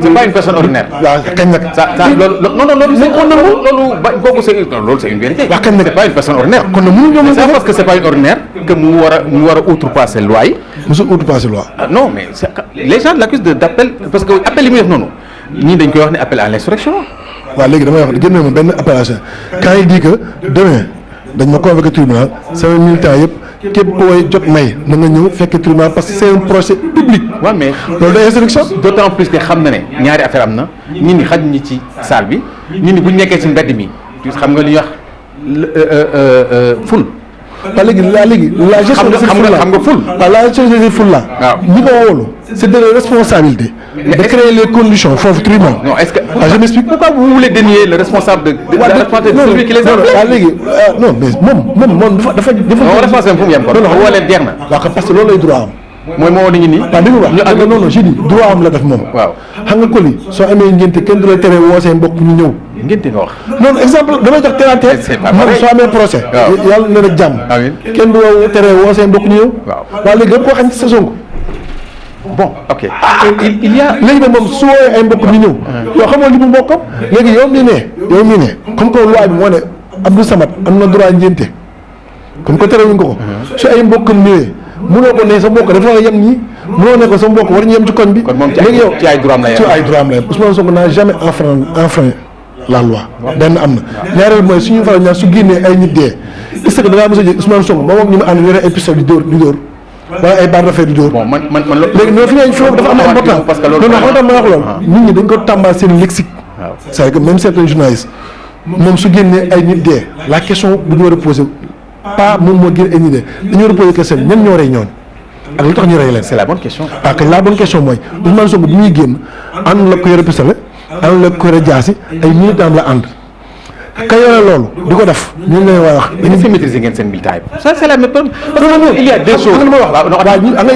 c'est pas une personne ordinaire. waaw kañ nag. ça loolu ba kooku c'est une vérité. waaw kañ nag c'est pas une personne ordinaire. kon nag mënuñu ñoom c'est parce que c'est pas une ordinaire que mu war a outrepasser loi yi. mosul outrepasser loi. non mais les gens l'accusent d'appel parce que appel yi muy def noonu ñii dañ koy wax ne appel à l'insurrection. waaw léegi damay wax génne ma benn appellation quand il dit que demain dañ ma convoqué tribunal sama militant yëpp képp ku way jot may na nga ñëw fekk tribunal parce que c'est un procès public. waaw mais loolu day instruction. d'autant plus que xam na ne ñaari affaire am na ñi ni xaj ñi ci salle bi ñi ni bu ñu nekkee ci mbedd mi xam nga li ñuy wax ful. waaw léegi la gestion de cette foule là xam nga ful. waaw la gestion de cette foule là. waaw ñi ko wóolu c'est de la responsabilité. de créer les conditions foofu tribunal. non est-ce que je m'explique. pourquoi vous voulez dénier le responsable de la responsabilité de celui qui les a appelés. waaw léegi non mais moom dafa. non responsable fu mu yem kon. non woo leen jeex na. waaw parce que loolu lay droit am. mooy moo ni ñu nii. waaw dégg nga wax non je dis droit am la def moom. waaw xam nga Coly soo amee ngénte kenn du la tere woo seen mbokk ñu ñëw. ngénte nga wax. non exemple damay jox terre à terre. c'est pas man pareil. soo amee procès. waaw yàlla na rek jàmm. amiin kenn du la tere woo seen mbokk ñu ñëw. waaw waaw léegi yëpp koo xam ci sa Sonko. bon ok il y a. léegi nag moom su woowee ay mbokk ñu ñëw. yow xamoo li mu mbokkam. léegi yow mii ne comme que loi bi moo ne Abdou Samad am na droit ngénte comme que terewuñ ko ko. su ay mbokkam ñëwee mënoo ko ne sa mbokk dafa war a yem nii mënoo ne ko sa mbokk war ñu yem ci koñ bi. kon moom léegi yow ci ay droit am la yem ci ay droit am la yem Ousmane Sonko n'a jamais enfreint la loi. benn am na. ñaareel mooy suñu faral ñaar su génnee ay nit dee est-ce que da ngaa mos a jël Ousmane Sonko moom ak ñu mu ànd yore ay pistolet di dóor wala ay barre de fer di dóor. bon man léegi noonu fi ngeen fi dafa am important parce que loolu non xam nga ma wax loolu. nit ñi dañ ko tàmbal seen lexique. waaw c'est-à-dire que même certains journalistes moom su génnee ay nit dee la question bu ñu war a posé pas moom moo génne ay nit dee dañu war a posé question ñan ñoo rey ñooñu ak lu tax ñu rey leen. c'est la bonne question. parce que la bonne question mooy Ousmane Sonko bu ñuy génn ànd la ko yore pistolet ànd la ko yore jaasi ay militants la ànd ka yore loolu di ko def ñu lay wax. dañu fi maîtriser ngeen seen militant yi. ça c'est la méthode. il y a deux choses. xam nga ma wax waaw ñun am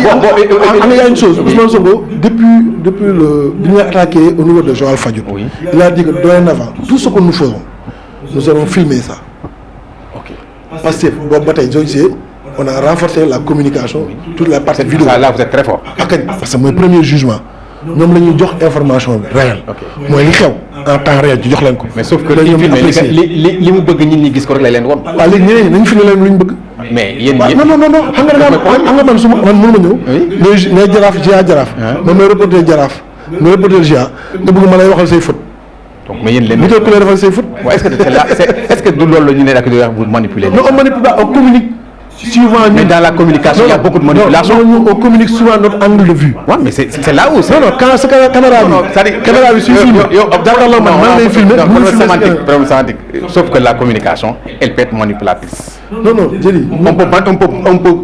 na y a une chose Ousmane Sonko depuis le bi ñu attaqué au niveau de Joal Fadiouth. Oui. Il a dit que dorénavant tout ce que nous faisons nous allons filmer ça. ok parce que boobu ba tey soo gisee on a renforcé la communication toute la partie vidéo. là vous êtes très fort. parce que mooy premier jugement ñoom la ñuy jox information bi réelle. mooy li xew en temps réel ci jox leen ko. mais sauf que ñoom ñu apprécier li mu bëgg nit ñi gis ko rek lay leen won. waaw léegi ñeneen ñi nañu filmer leen lu ñu bëgg. mais yéen waaw non xam nga da nga man su ma man mënu ma ñëw. ngay jaraaf jaraaf. man may reporter jaraaf. nga reporter GIA nga bëgg ma lay waxal say faute. donc mais yéen leen. bu teel ku lay defal say faute. waaw est-ce que du loolu la ñu ne rek di wax vous manipulez. non on manipule pas on communique. souvent mais dans la communication il y a beaucoup de manipulation. non on communique souvent notre angle de vue. waaw mais c'est là où. non quand sa caméra bi. caméra bi suy filmé. jàkkaarloo man lay filmé. problème sémantique sauf que la communication elle peut être manipulatrice. non jëli. on peut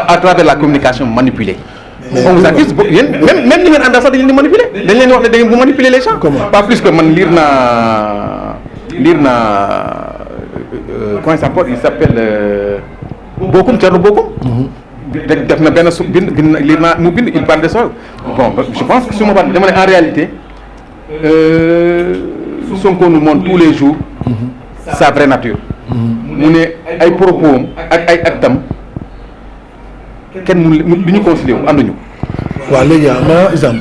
à travers la communication manipuler. on vous accuse yéen même li ngeen àndal sax dañ leen di manipuler dañ leen di wax ne da ngeen bu manipuler les gens. Comment? Pas plus que man lire naa comment il s'appelle Bokum Thierno Bokum. def na benn bind lire naa mu bind il parle de ça bon je pense que su ma parle dama ne en réalité Sonko nous montre tous les jours sa vraie nature. mu ne ay propos ak ay actam kenn mu ñu concilier wu ànduñu. waaw léegi ma exemple.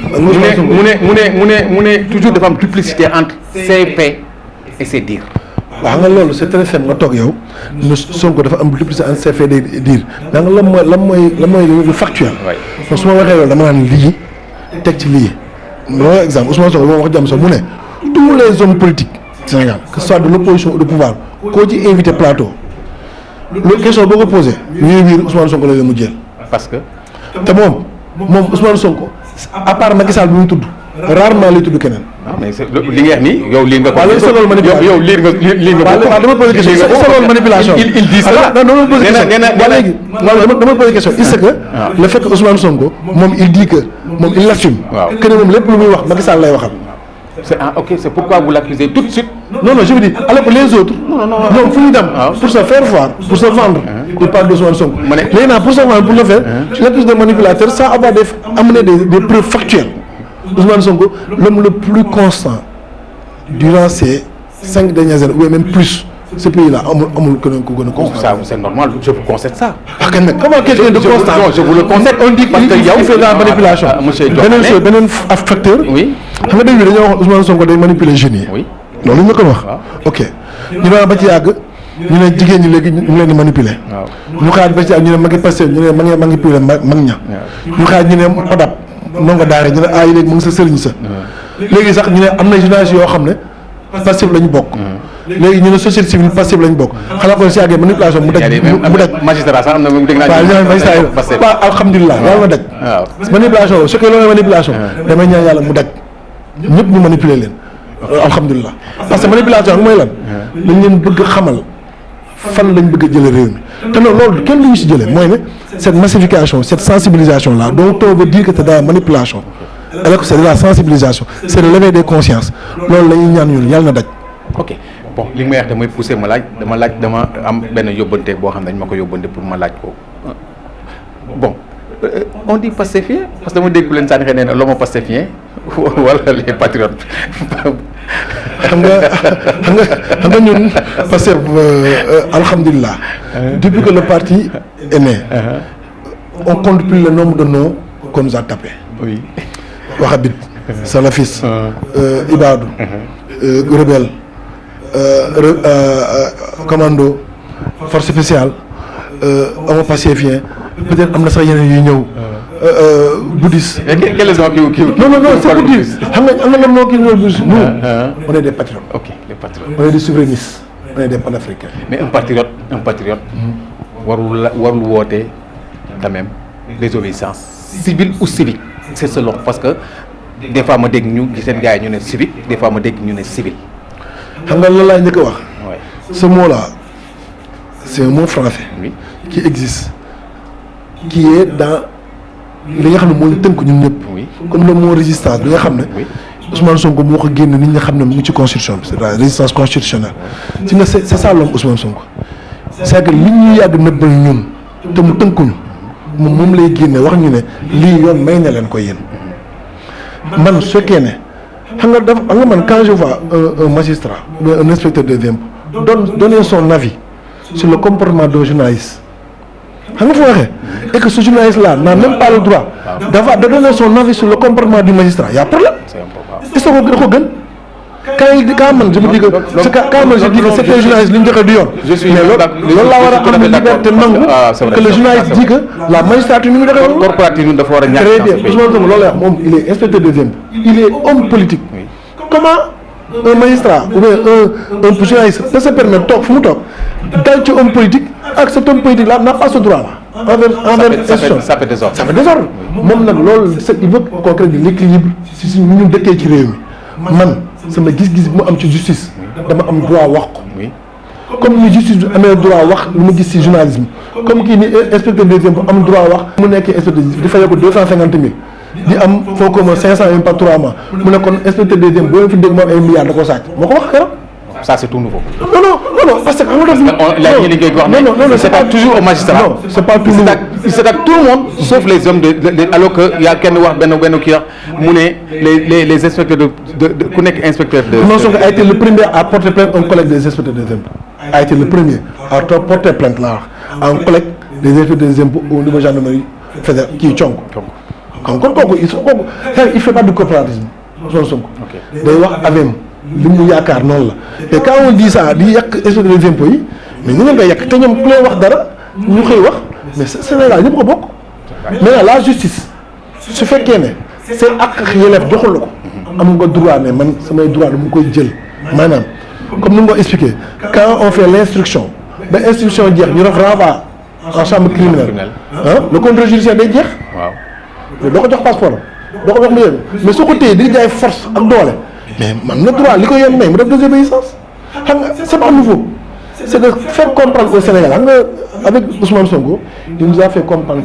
mu ne toujours dafa am duplicité entre ses faits et ses dires. waaw nga loolu c'est très simple nga toog yow ne Sonko dafa am duplicité entre ses faits et dires da nga lan mooy lu factuel. kon su ma waxee loolu dama naan lii teg ci lii. loolu exemple Ousmane Sonko moom wax jàmm sax mu ne tous les hommes politiques Sénégal que ce soit de l'opposition ou de pouvoir koo ci invité plateau loolu question boo ko posé wiir Ousmane Sonko la mu jël. parce que. te moom Ousmane Sonko à part Macky Sall bi muy tudd rarement lay tudd keneen. ah mais li nga wax nii yow lii nga. waaw léegi loolu manipulation yow lii nga. waaw dama posé question est-ce que loolu manipulation. il dit ça non dama posé question léegi dama posé question est-ce que le fait que Ousmane Sonko moom il dit que moom il l'assume. waaw que ne moom lépp lu muy wax Macky Sall lay waxal. ok c'est pourquoi vous l'accusez tout de suite. non je veux dire alors que les autres. ñoom fu ñu dem. pour se faire voir pour se vendre. ils parlent d'Ousmane Sonko. léegi nag pour se vendre pour le faire. tu l'accuse de manipulateur sans avoir amené des preuves factuelles. Ousmane Sonko l'homme le plus constant durant ces 5 dernières années ou même plus ce pays-là amul ko gën a constant. ça c'est normal je vous concède ça. ah kan nag comment quelqu'un de constant. je vous le concède. on dit parce que yow il fait de la manipulation. monsieur Diop beneen facteur. oui xam nga dégg dañoo wax Ousmane Sonko day manipuler jeunes yi. oui loolu ñu ko wax. ok ñu ne ba ci yàgg ñu ne jigéen ñi léegi ñu ngi leen di manipuler. waaw ñu xaar ba ci yàgg ñu ne ma ngi passé ñu ne ma ngi manipuler mag ña. ñu xaar ñu ne ODAP ndongo daara ñu ne ay léegi mu ngi sa sëriñ sa. léegi sax ñu ne am na journalistes yoo xam ne Pastef lañu bokk. léegi ñu ne société civile Pastef lañu bokk. xanaa kon si yàggee manipulation mu daj. mu daj magistrat sax am na dégg naa. waaw ñu magistrat yi waaw alhamdulilah yàlla na daj. waaw manipulation boobu su fekkee loolu manipulation. damay ñaan yàlla mu daj ñëpp ñu manipuler leen. alhamdulilah parce que manipulation mooy lan. dañ leen bëgg xamal fan lañ bëgg a jëlee réew mi te non loolu kenn lu ñu si jëlee mooy ne cette massification cette sensibilisation là dont on veut dire que c'est de la manipulation alors que c'est de la sensibilisation c'est de l'éveil des consciences loolu la ñuy ñaan ñun yàlla na daj. ok bon li nga may wax damay pousser dama am benn yóbbante boo xam ne dañ ma ko yóbbante pour ma laaj ko bon on dit pastefien parce que dama dégg leen sànni xëy na l'homme pastefien wala les patriotes. xam nga ñun parce que alhamdulilah depuis que le parti est né on compte plus le nombre de noms qu'on nous a tapé. oui Wahhabite salafiste Ibadou rebelle commando force spéciale homo passifien peut-être am na sax yeneen yuy ñëw bouddhiste. quelle raison kii non c'est pour dire xam nga am na lan moo kii ñëw bouddhiste. nous on est des patriotes. ok les patriotes. on est des souverainistes. on est des panafricains. mais un patriote warul woote quand même désobéissance civile ou civique c'est selon parce que des fois ma dégg ñu seen gars yi ñu ne civique des fois ma dégg ñu ne civil. xam nga lan laa njëkk a wax. Ouais. Ce mot-là c'est un mot français. Oui. qui existe qui est dans li nga xam ne moo ñu tënk ñun ñëpp. Oui. comme le mot résistance bi nga xam ne. Oui. Ousmane Sonko moo ko génn nit ñi xam ne mu ngi ci constitution bi c'est la résistance constitutionnelle. si nga c'est ça l'homme Ousmane Sonko. c'est que li ñu yàgg nëbbal ñun te mu tënkuñu moom lay génne wax ñu ne lii yoon may na leen ko yéen man su fekkee ne xam nga man quand je vois un magistrat ou un inspecteur des impôts donner son avis sur le comportement d'un journaliste xam nga fu waxee et que ce journaliste là n'a même pas le droit de donner son avis sur le comportement du magistrat y a problème. C'est important. est-ce que da ko gën quand man je me dis que quand man je dis que c'est un journaliste li ñu joxe du yoon. mais loolu laa war a am liberté nangu que le journaliste dit que la magistrature ni mu joxe woon. corporatif ñun dafa war a ñàkk. très bien Ousmane Sonko loolu la wax moom il est inspecteur des impôts il est homme politique. comment un magistrat ou bien un journaliste peut se permettre toog fu mu toog dal ci homme politique ak cet homme politique là n'a pas ce droit là. envers institution ça fait désordre. ça fait désordre moom nag loolu il veut qu'on crée de l'équilibre si ñu dëkkee ci réew mi man sama gis-gis bi mu am ci justice dama am droit wax ko. oui. comme ni justice bi amee droit wax lu ma gis ci journalisme comme kii ni inspecteur des impôts am droit wax mu nekkee inspecteur di fayoo ko 250 000 di am foo ko ma 500 000 par 3 mois mu ne kon inspecteur des impôts boo leen fi dégg moom ay milliards da ko sàcc moo ko wax keroog. ça c'est tout nouveau. non parce que non c'est pas toujours au magistrat. non c'est pas tout nouveau. c'est à tout le monde sauf les hommes alors que y a kenn wax benn kii mu ne les inspecteurs de ku nekk inspecteur de. Ousmane Sonko a été le premier à porter plainte un collègue des inspecteurs des impôts a été le premier à porter plainte là un collègue des inspecteurs des impôts au niveau gendarmerie fédérale kii Conk. kon kooku il fait pas du corporatisme Ousmane Sonko. day wax avec li mu yaakaar noonu la et quand on dit ça di yàq inspecteur des impôts yi mais ñu ngeen koy yàq te ñoom ku leen wax dara ñu xëy wax mais Sénégal ñëpp ko bokk. mais la justice su fekkee ne c'est ak yelleef joxul la ko am nga droit ne man samay droit dama koy jël maanaam comme ni nga ko expliqué quand on fait l'instruction ba instruction jeex ñu def renvoi en chambre criminelle le contrôle judiciaire day jeex. waaw doo ko jox passeport doo ko jox mu yéen mais soo ko téye di jaay force ak doole. mais man na droit li ko yoon may mu def désobéissance xam nga c'est pas nouveau c'est de faire comprendre au Sénégal xam nga avec Ousmane Sonko il nous a fait comprendre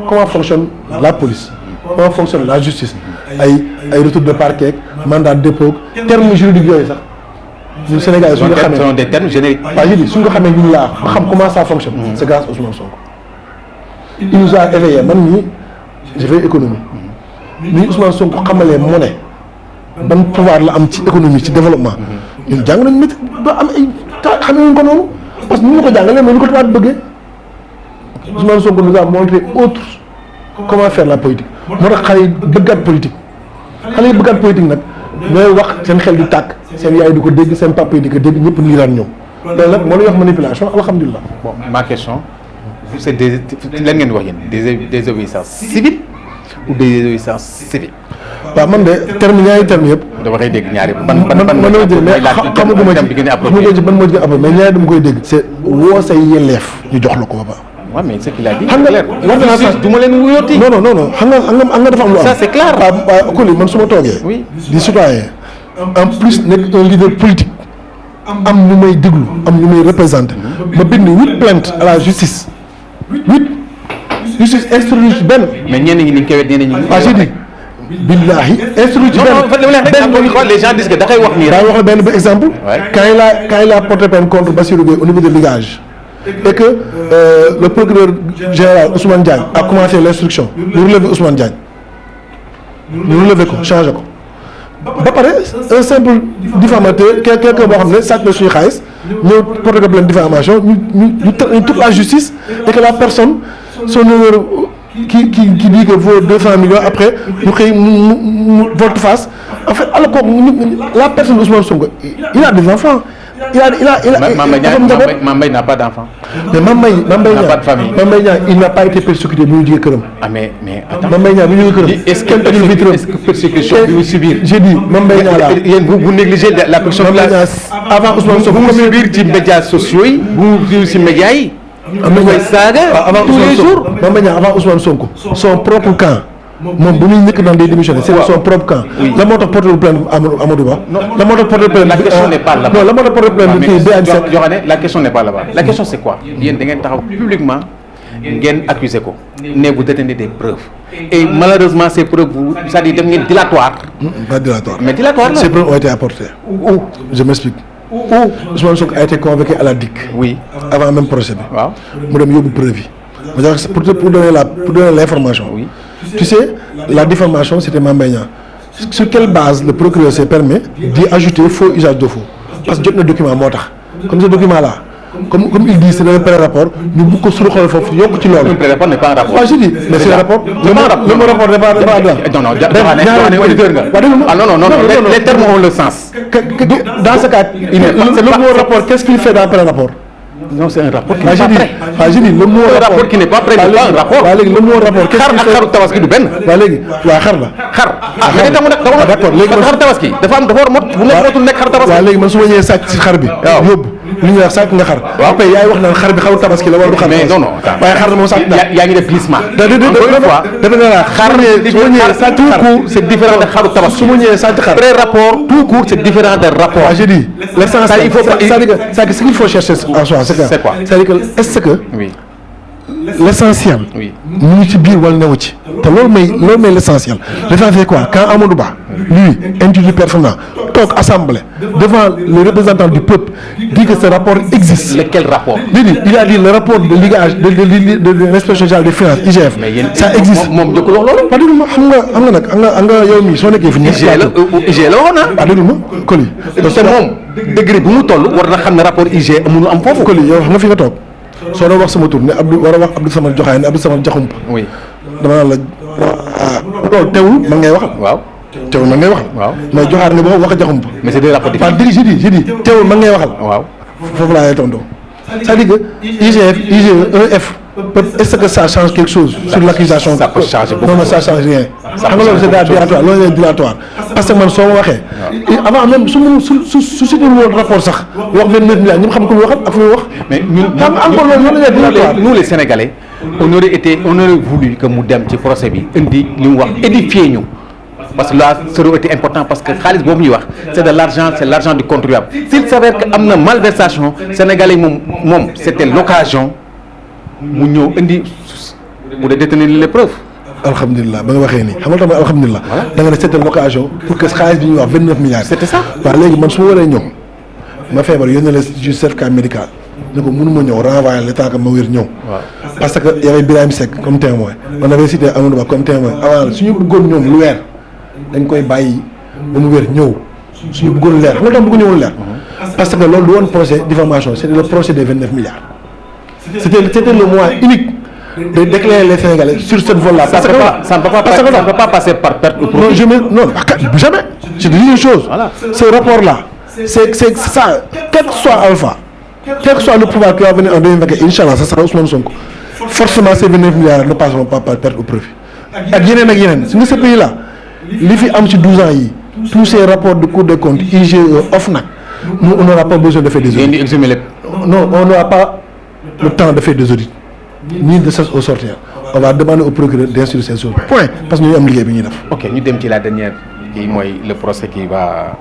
comment fonctionne la police comment fonctionne la justice ay retour de parquet mandat de dépôt termes juridiques yooyu sax ñun Sénégal suñu ko xamee des termes génériques. waaw yéen suñu ko xamee ñun laa ba xam comment ça fonctionne c'est grâce à Ousmane Sonko il nous a éveillé man nii j'ai fait économie ni Ousmane Sonko xamalee monnaie ban pouvoir la am ci économie ci développement ñun jàng nañ métti ba am ay xamee wuñ ko noonu parce que ni ñu ko jàngalee mais ñu ko tubaab bëggee Ousmane Sonko nous a montré autre comment faire la politique moo tax xale yi bëggaat politique nag ñooy wax seen xel di tàkk seen yaay di ko dégg seen papa yi di ko dégg ñëpp nii daan ñoom loolu nag moo lay wax manipulation alhamdulilah. bon ma question c'est lan ngeen di wax yéen des obéissances civiles ou des désobéissance civique. waaw man de terme ñaari terme yëpp. dama koy dégg ñaari ban dama dégg mais xamaguma ci ban moo ci approprié mais ñaari dama koy dégg. c'est woo say yelleef ñu jox la ko ba. waaw mais ce qu'il a dit. xam nga war naa sax du ma leen wuyooti. non xam nga dafa am lu am. ça c'est clair. waaw Koli man su ma toogee. oui di citoyen en plus nekk un leader politique. am ñu may déglu am ñu may représenté. ma bind 8 plaintes à la justice 8. justice instruit ci benn. mais ñenn ñi ni ñu koy wet ñeneen ñi. j'ai dit billahi instruit ci benn. les gens disent que da koy wax nii daa wax la benn ba exemple. quand il a porté plainte contre Bassirou Gueye au niveau de Ligage. et que le procureur général Ousmane Diagne a commencé l'instruction ñu relever Ousmane Diagne ñu relever ko changer ko ba pare un simple diffamateur quelqu'un boo xam ne sàcc na suñu xaalis ñëw porté ko plainte diffamation ñu toute la justice et que la personne son numéro qui dit que vaut 200 millions après ñu xëy mu volte-face en fait alors que la personne Ousmane Sonko il a des enfants Mame Mbaye n'a pas d'enfant. Mais Mame Mbaye n'a pas de famille. Mame Mbaye Niang il n'a pas été persécuté bu ñu jógee këram. mais attends. Mame Mbaye Niang bu ñu jógee këram. est-ce que persécution bi mu subir. j'ai dit Mame Mbaye Niang là. yéen vous négligez la persécution avant Ousmane Sonko. bu mu subir ci médias sociaux yi. bu mu subir ci médias yi. am na koy saaga tous les jours. Mame Mbaye Niang avant Ousmane Sonko. son propre camp. moom bu muy njëkk naan day démissionner. c'est son propre camp. la moo tax porter plainte Amadou Ba. la moo tax porter plainte. la question n'est pas là-bas. non la moo tax porter plainte kii B17. Joxane la question n'est pas là-bas. la question c'est quoi. yéen da ngeen taxaw publiquement ngeen accuser ko. ne vous détenez des preuves. et malheureusement ces preuves c'est-à-dire dem ngeen dilatoire. pas dilatoire. mais dilatoire ces preuves ont été apportées. où je m'explique. où Ousmane Sonko a été convoqué à la DIC. oui avant même procès bi. waaw mu dem yóbbu preuve yi. pour donner l'information. oui. Tu sais, la diffamation, c'était Mame Mbaye Niang. Sur quelle base le procureur se permet d'y ajouter faux usage de faux? Parce que jot na document moo tax. Comme ce document-là, comme il dit, c'est un pré-rapport, ñu bëgg ko suñu xool foofu yokk ci loolu. un pré-rapport n'est pas un rapport. waaw je dis, mais c'est un rapport. Le mot rapport n'est pas dedans. non auditeur nga. Ah non les termes ont le sens. Dans ce cas, le mot rapport, qu'est-ce qu'il fait dans le pré-rapport? Non, c'est un rapport qui n'est pas prêt. J'ai dit le mot rapport qui n'est pas prêt n'est pas un rapport. Le mot rapport xar ak xaru tabaski du benn. xar la. xar léegi d'accord léegi man xaru tabaski dafa war mot bu nekk xaru tabaski. waaw léegi man su ma ñëwee sàcc si xar bi. waaw yóbbu li ñuy wax sàcc nga xar. waaw après yaay wax naan xar bi xaru tabaski la wala du xar. mais non waaye xar moom sàcc naa. yaa ngi def glissement. encore une fois dafa ne la xar su ma ñëwee sàcc tout court c'est différent de xaru tabaski. su ma ñëwee sàcc xar. pré-rapport tout court c'est différent de rapport. j'ai dit l'essentiel il faut c'est-à-dire ce qu'il faut chercher en soi c'est quoi. c'est-à-dire que est-ce que oui l'essentiel oui mu ngi ci biir wala newu ci te loolu mooy l'essentiel l'essentiel quoi quand Amadou Ba lui individu personnel toog assemblée devant les représentants du peuple dit que ce rapport existe. lequel rapport. il a dit le rapport de ligage de l'inspection générale des finances IGF. ça existe moom jëkkul wax loolu. pas déglu ma xam nga yow mii soo nekkee fi ñu. IG la woon na. pas déglu ma Coly. te moom degré bu mu toll war na xam ne rapport IG mënu am foofu. Coly yow xam nga fi nga toog soo doon wax sama tur ne Abdou war a wax Abdou Samad Joxaay ne Abdou Samad Jaxump. oui dama naan la loolu teewul man ngay waxal. waaw teewul man ngay waxal. waaw mais joxaat nga boo wax Jaxump. mais c'est des rapports différents. j'ai dit teewul man ngay waxal. waaw foofu laa lay tontoo. c'est-à-dire que IGF IGE est-ce que ça change quelque chose sur l'accusation? Ça peut changer beaucoup. Non ça change rien. xam nga loolu c'est dilatoire loolu c'est dilatoire parce que man soo ma waxee. avant même su si woon rapport sax wax 29 milliards ñi xam ko mu waxal ak fu muy wax. mais ñun nous les Sénégalais on aurait voulu que mu dem ci procès bi indi li mu wax édifier ñu. parce que là ça aurait été important parce que xaalis boobu ñuy wax c'est l'argent du contribuable s'il s'avère que am na malversation sénégalais moom c'était l'occasion mu ñëw indi mu de détenir les preuves. alhamdulilah ba nga waxee nii xam nga tamit alhamdulilah. da nga ne c'était l'occasion pour que xaalis bi ñuy wax 29 milliards. c'était ça. waaw léegi man su ma waree ñëw ma feebar yónnee la ju certificat médical ne ko mënuma ñëw renvoyer le temps que ma wér ñëw. parce que y avait Birahim Seck comme témoin on avait cité Amadou Ba comme témoin avant suñu bëggoon ñoom lu weer dañ koy bàyyi ba mu wér ñëw suñu bëggoon leer xam nga tam bëgg ñëwoon leer. parce que loolu du woon procès diffamation c'était le procès des 29 milliards. C'était le moyen unique de déclarer les Sénégalais sur cette voie-là. Ça ne peut pas passer par perte ou profit. Non, jamais. Je te dis une chose. Voilà. Ce rapport-là, c'est ça. Quel que soit Alpha, quel que soit le pouvoir qui va venir en 2024, Inch'Allah, ça sera Ousmane Sonko. Forcément, ces 29 milliards ne passeront pas par perte ou profit. Ak yeneen. Si ce pays-là, li fi am ci 12 ans yi, tous ces rapports de Cour des comptes, IGE, OFNAC, nous on n'aura pas besoin de faire des audits. Non, on n'aura pas le temps de faire des audits ni de cesse au sortir. On va demander au procureur d'instruire ces choses. Point. Parce que nous avons liggéey bi ñuy def. Ok ñu dem ci la dernière kii mooy le procès qui va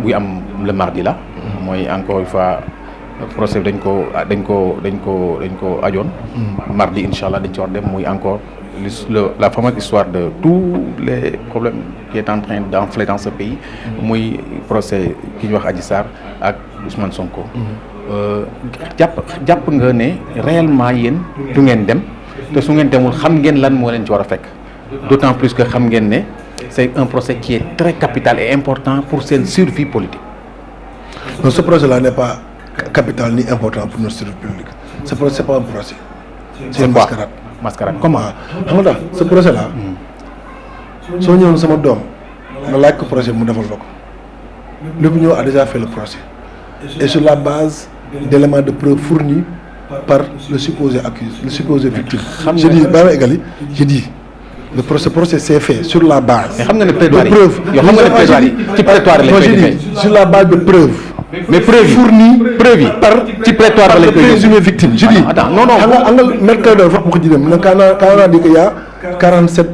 buy am le mardi là. mooy encore une fois procès bi dañ ko ajoon. mardi incha allah dañ ci war dem muy encore la fameuse histoire de tous les problèmes qui est en train d'enfler dans ce pays. muy procès ki ñu wax Adji Sarr ak Ousmane Sonko. jàpp nga ne réellement yéen du ngeen dem te su ngeen demul xam ngeen lan moo leen ci war a fekk d'autant plus que xam ngeen ne c'est un procès qui est très capital et important pour seen survie politique. Non, ce procès-là n'est pas capital ni important pour notre survie publique. Ce procès c'est pas un procès. C'est une mascarade. Mascarade comment. xam nga ce procès-là. soo ñëwoon sama doom nga laaj ko procès mu defal la ko l'opinion a déjà fait le procès. et sur la base d'éléments de preuve fournis par le supposé accusé, le supposé victime. Je dis, je dis, le procès s'est fait sur la base de preuves. Sur la base de preuves. Mais preuves fournies par le présumé victime. Je dis, quand on a dit qu'il y a 47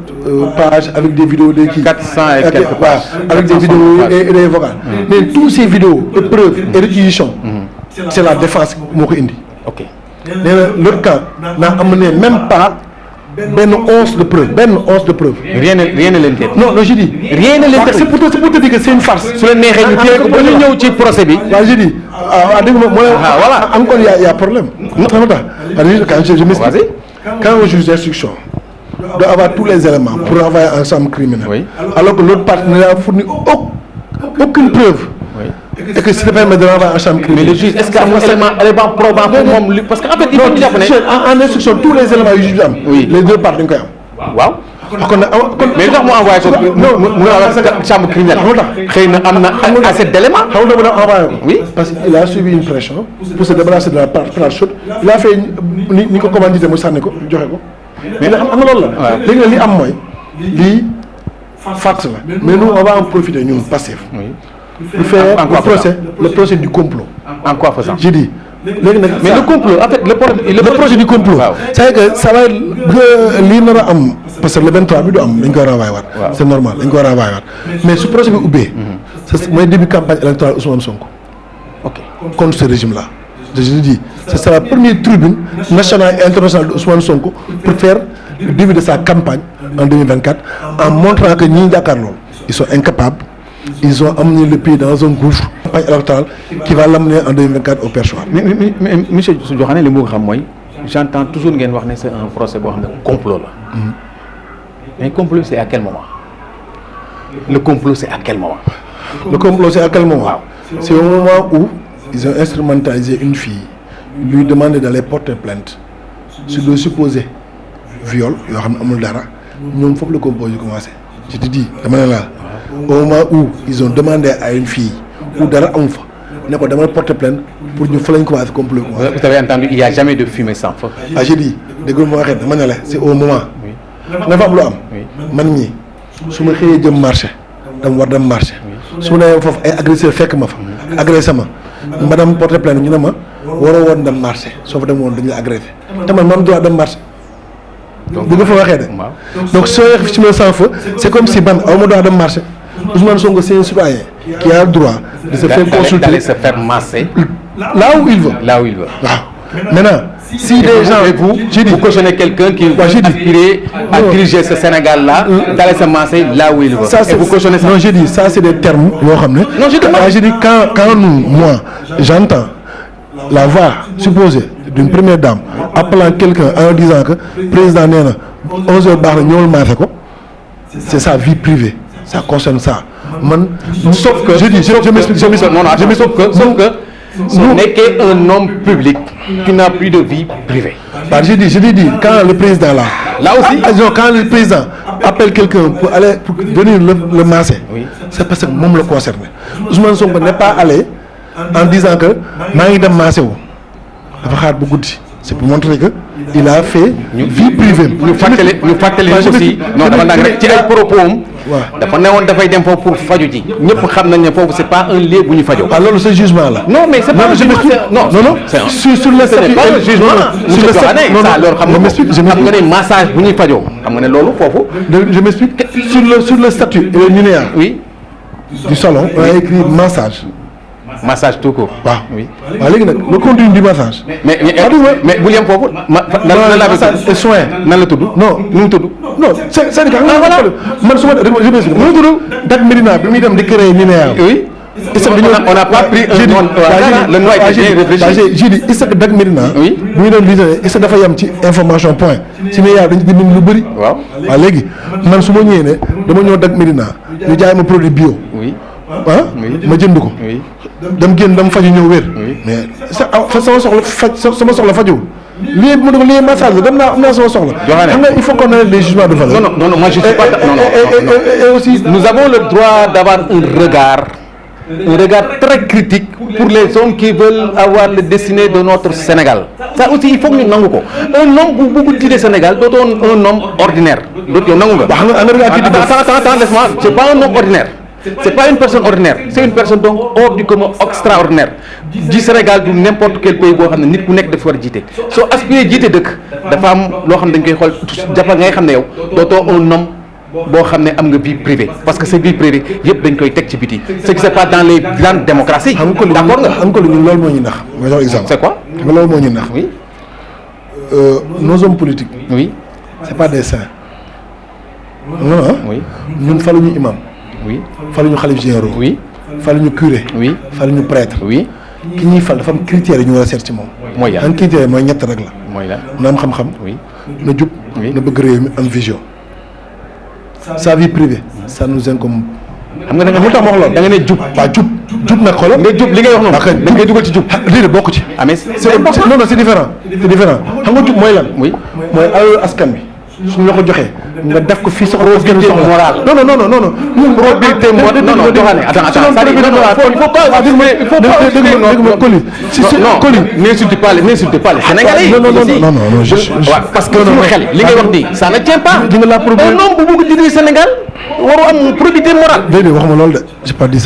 pages avec des vidéos de qui 400 et quelques pages. Avec des vidéos et des vocales. Mais tous ces vidéos, et preuves et réquisitions, c'est la défense qui m'a indi. Ok. L'autre cas n'a amené même pas ben once de preuve. Rien ne l'interdit. Non, je dis. Rien ne l'interdit. C'est pour te dire que c'est une farce. Sur le nez, il procès. Je dis. Voilà. Encore, il y a problème. Je m'explique. Quand un juge d'instruction doit avoir tous les éléments pour envoyer un chambre criminelle, oui. Alors que l'autre partenaire n'a fourni aucune preuve. Oui. Et que si le permet de renvoyer en chambre criminelle. Mais le juge, est-ce qu'il y a un élément probant pour moi? Parce qu'en fait, il faut dire en instruction, tous les éléments du juge, les deux parties. Waaw. Mais ndax mu envoyé ko mu chambre criminelle xëy na am na assez d'éléments. Oui, parce qu'il a suivi une pression pour se débarrasser de la part chaude. Il a fait ni ko commandité mu sànni ko joxe ko. Mais xam nga loolu la. Léegi nag li am mooy lii farce la. Mais nous on va en profiter ñun passif. Oui. Pour faire le procès du complot. En quoi faisant? J'ai dit. Mais le complot, en fait, le projet du complot, c'est que ça va être parce que le 23 bi du am dañ koy renvoyer waat. C'est normal dañ koy renvoyer waat. Mais ce projet bi ubbee. c'est mooy début campagne électorale Ousmane Sonko. Ok. Contre ce régime là. Je dis, ce sera la première tribune nationale et internationale de Ousmane Sonko pour faire le début de sa campagne en 2024 en montrant que ñi jàkkaarloo ils sont incapables. Ils ont amené le pays dans un gouffre électoral qui va l'amener en 2024 au perchoir. Mais monsieur Diokhané, le mot que j'entends toujours que c'est un procès de complot. Mais le complot, c'est à quel moment? Le complot, c'est à quel moment? Le complot, c'est à quel moment? C'est au moment où ils ont instrumentalisé une fille, lui demander d'aller porter plainte sur le supposé viol. Nous faut que le complot commence. Je te dis, au moment où ils ont demandé à une fille ou d'ara amfa ne ko dama porter plainte pour ñu fa lañ commencé complot. Vous avez entendu, il n'y a jamais de fumée sans feu. Ah, j'ai dit dégg nga ma waxee dama ne la c'est au moment. nga fa am lu am. man mii su ma xëyee jëm marché dama war dem marché. su ma nee foofu ay agresseur fekk ma fa. agressé ma madame porter plainte ñu ne ma waroo woon dem marché soo fa dem woon dañu la agressé te man ma am droit dem marché. Donc, donc si je me sens feu, c'est comme si ban au droit de marché. Ousmane Sonko c'est un citoyen qui a le droit de se faire consulter, d'aller se faire masser là où il veut. Là où il veut. Maintenant, si des gens vous cautionnez quelqu'un qui veut aspirer à diriger ce Sénégal-là, d'aller se masser là où il veut. Ça, et vous cautionnez ça. Non, j'ai dit ça, c'est des termes. Non, j'ai dit quand moi j'entends la voix supposée d'une première dame appelant quelqu'un en disant que le président Néna 11h bar ñëwul maase ko, c'est sa vie privée, ça concerne ça. Sauf que je m'explique. Sauf que ce n'est qu'un homme public qui n'a plus de vie privée. Bah, je dis quand le président là aussi quand le président appelle quelqu'un pour venir le masser, c'est parce que moom le concerné. Ousmane Sonko n'est pas allé en disant que maa ngi dem massé wu dafa xaar bu guddi. C'est pour montrer que il a fait vie privée. Nous fàttali aussi non dafa nang rek ci ay propos dafa newoon dafay dem foofu pour faju ji ñëpp xam nañ ne foofu c'est pas un lieu bu ñu fajoo. Ah loolu ce jugement là. Non mais c'est pas un jugement. Non sur le statut pas un jugement. Sur le statut non alors xam nga ne massage bu ñuy fajoo xam nga ne loolu foofu. Je m'explique sur le statut et le linéaire. Oui. Du salon on a écrit massage. Massage tout court. waaw oui. waaw léegi nag le contenu du massage. mais bu yem foofu. nan la massage et soin. nan la tudd. non nu mu tudd. non c'est que man su ma nu mu tudd. Dak Médina bi muy dem di créer linéaire. oui. on n'a pas pris un nom. le nom a été bien réfléchi. j'ai dit est-ce que Dak Médina. oui bu ñu doon liggéey est-ce que dafa yem ci information point. si ne yaa dañu ci bind lu bëri. waaw léegi man su ma ñëwee ne dama ñëw Dak Médina ñu jaay ma produit bio. oui. ma jënd ko. oui. dem génn dem faju ñëw wér. mais sama soxla fajul. lii mu ne massage la dem naa am naa sama soxla. xam nga il faut qu'on ait des jugements de valeur. non moi je suis pas. non. Et aussi nous avons le droit d'avoir un regard un regard très critique pour les hommes qui veulent avoir le destinée de notre Sénégal. Ça aussi il faut que ñu nangu ko un homme bu bëgg jiite Sénégal dootoon un homme ordinaire dootu yow nangu nga. attends laisse-moi c'est pas un homme ordinaire. C'est pas une personne ordinaire, c'est une personne donc hors du commun, extraordinaire. Du Sénégal du n'importe quel pays boo xam ne nit ku nekk dafa war a jiite soo aspiré jiite dëkk dafa am loo xam ne dañ koy xool jàppal ngay xam ne yow dootoo un homme boo xam ne am nga vie privée parce que sa vie privée yëpp dañ koy teg ci biti ce qui se passe dans les grandes démocraties. d'accord nga xam nga ñun loolu moo ñu nax. ma jox exemple c'est quoi. xam nga loolu moo ñu nax. oui. Nos hommes politiques. oui. c'est pas des saints. non oui. ñun faluñu imam. oui. faluñu xalif généraux. oui. faluñu curé. oui. faluñu prêtre. oui. ki ñuy fal dafa am critères yi ñu war a seet ci moom. mooy yan am critères yi mooy ñett rek la. mooy lan. na am xam-xam. oui. na jub. oui. na bëgg réew mi am vision. sa vie privée ça nous incombe. xam nga da nga lu tax ma wax loolu da nga ne jub. waaw jub nag xoolal. mais jub li ngay wax noonu. da ngay dugal ci jub. lii bokk ci. ah mais c'est important. non c'est différent. c'est différent xam nga jub mooy lan. oui. mooy alalu askan bi suñu la ko joxee nga def ko fii soxla askan bi soxla. morale. non. probité morale non joxaane attends il faut pas dégg ma Coly. non Coly n'insulte pas les Sénégalais. non parce que suñu xel li ngay wax nii ça ne tient pas. di nga la problème un homme bu bëgg jiite Sénégal waru am probité morale. déedéet waxuma loolu de j'ai pas dit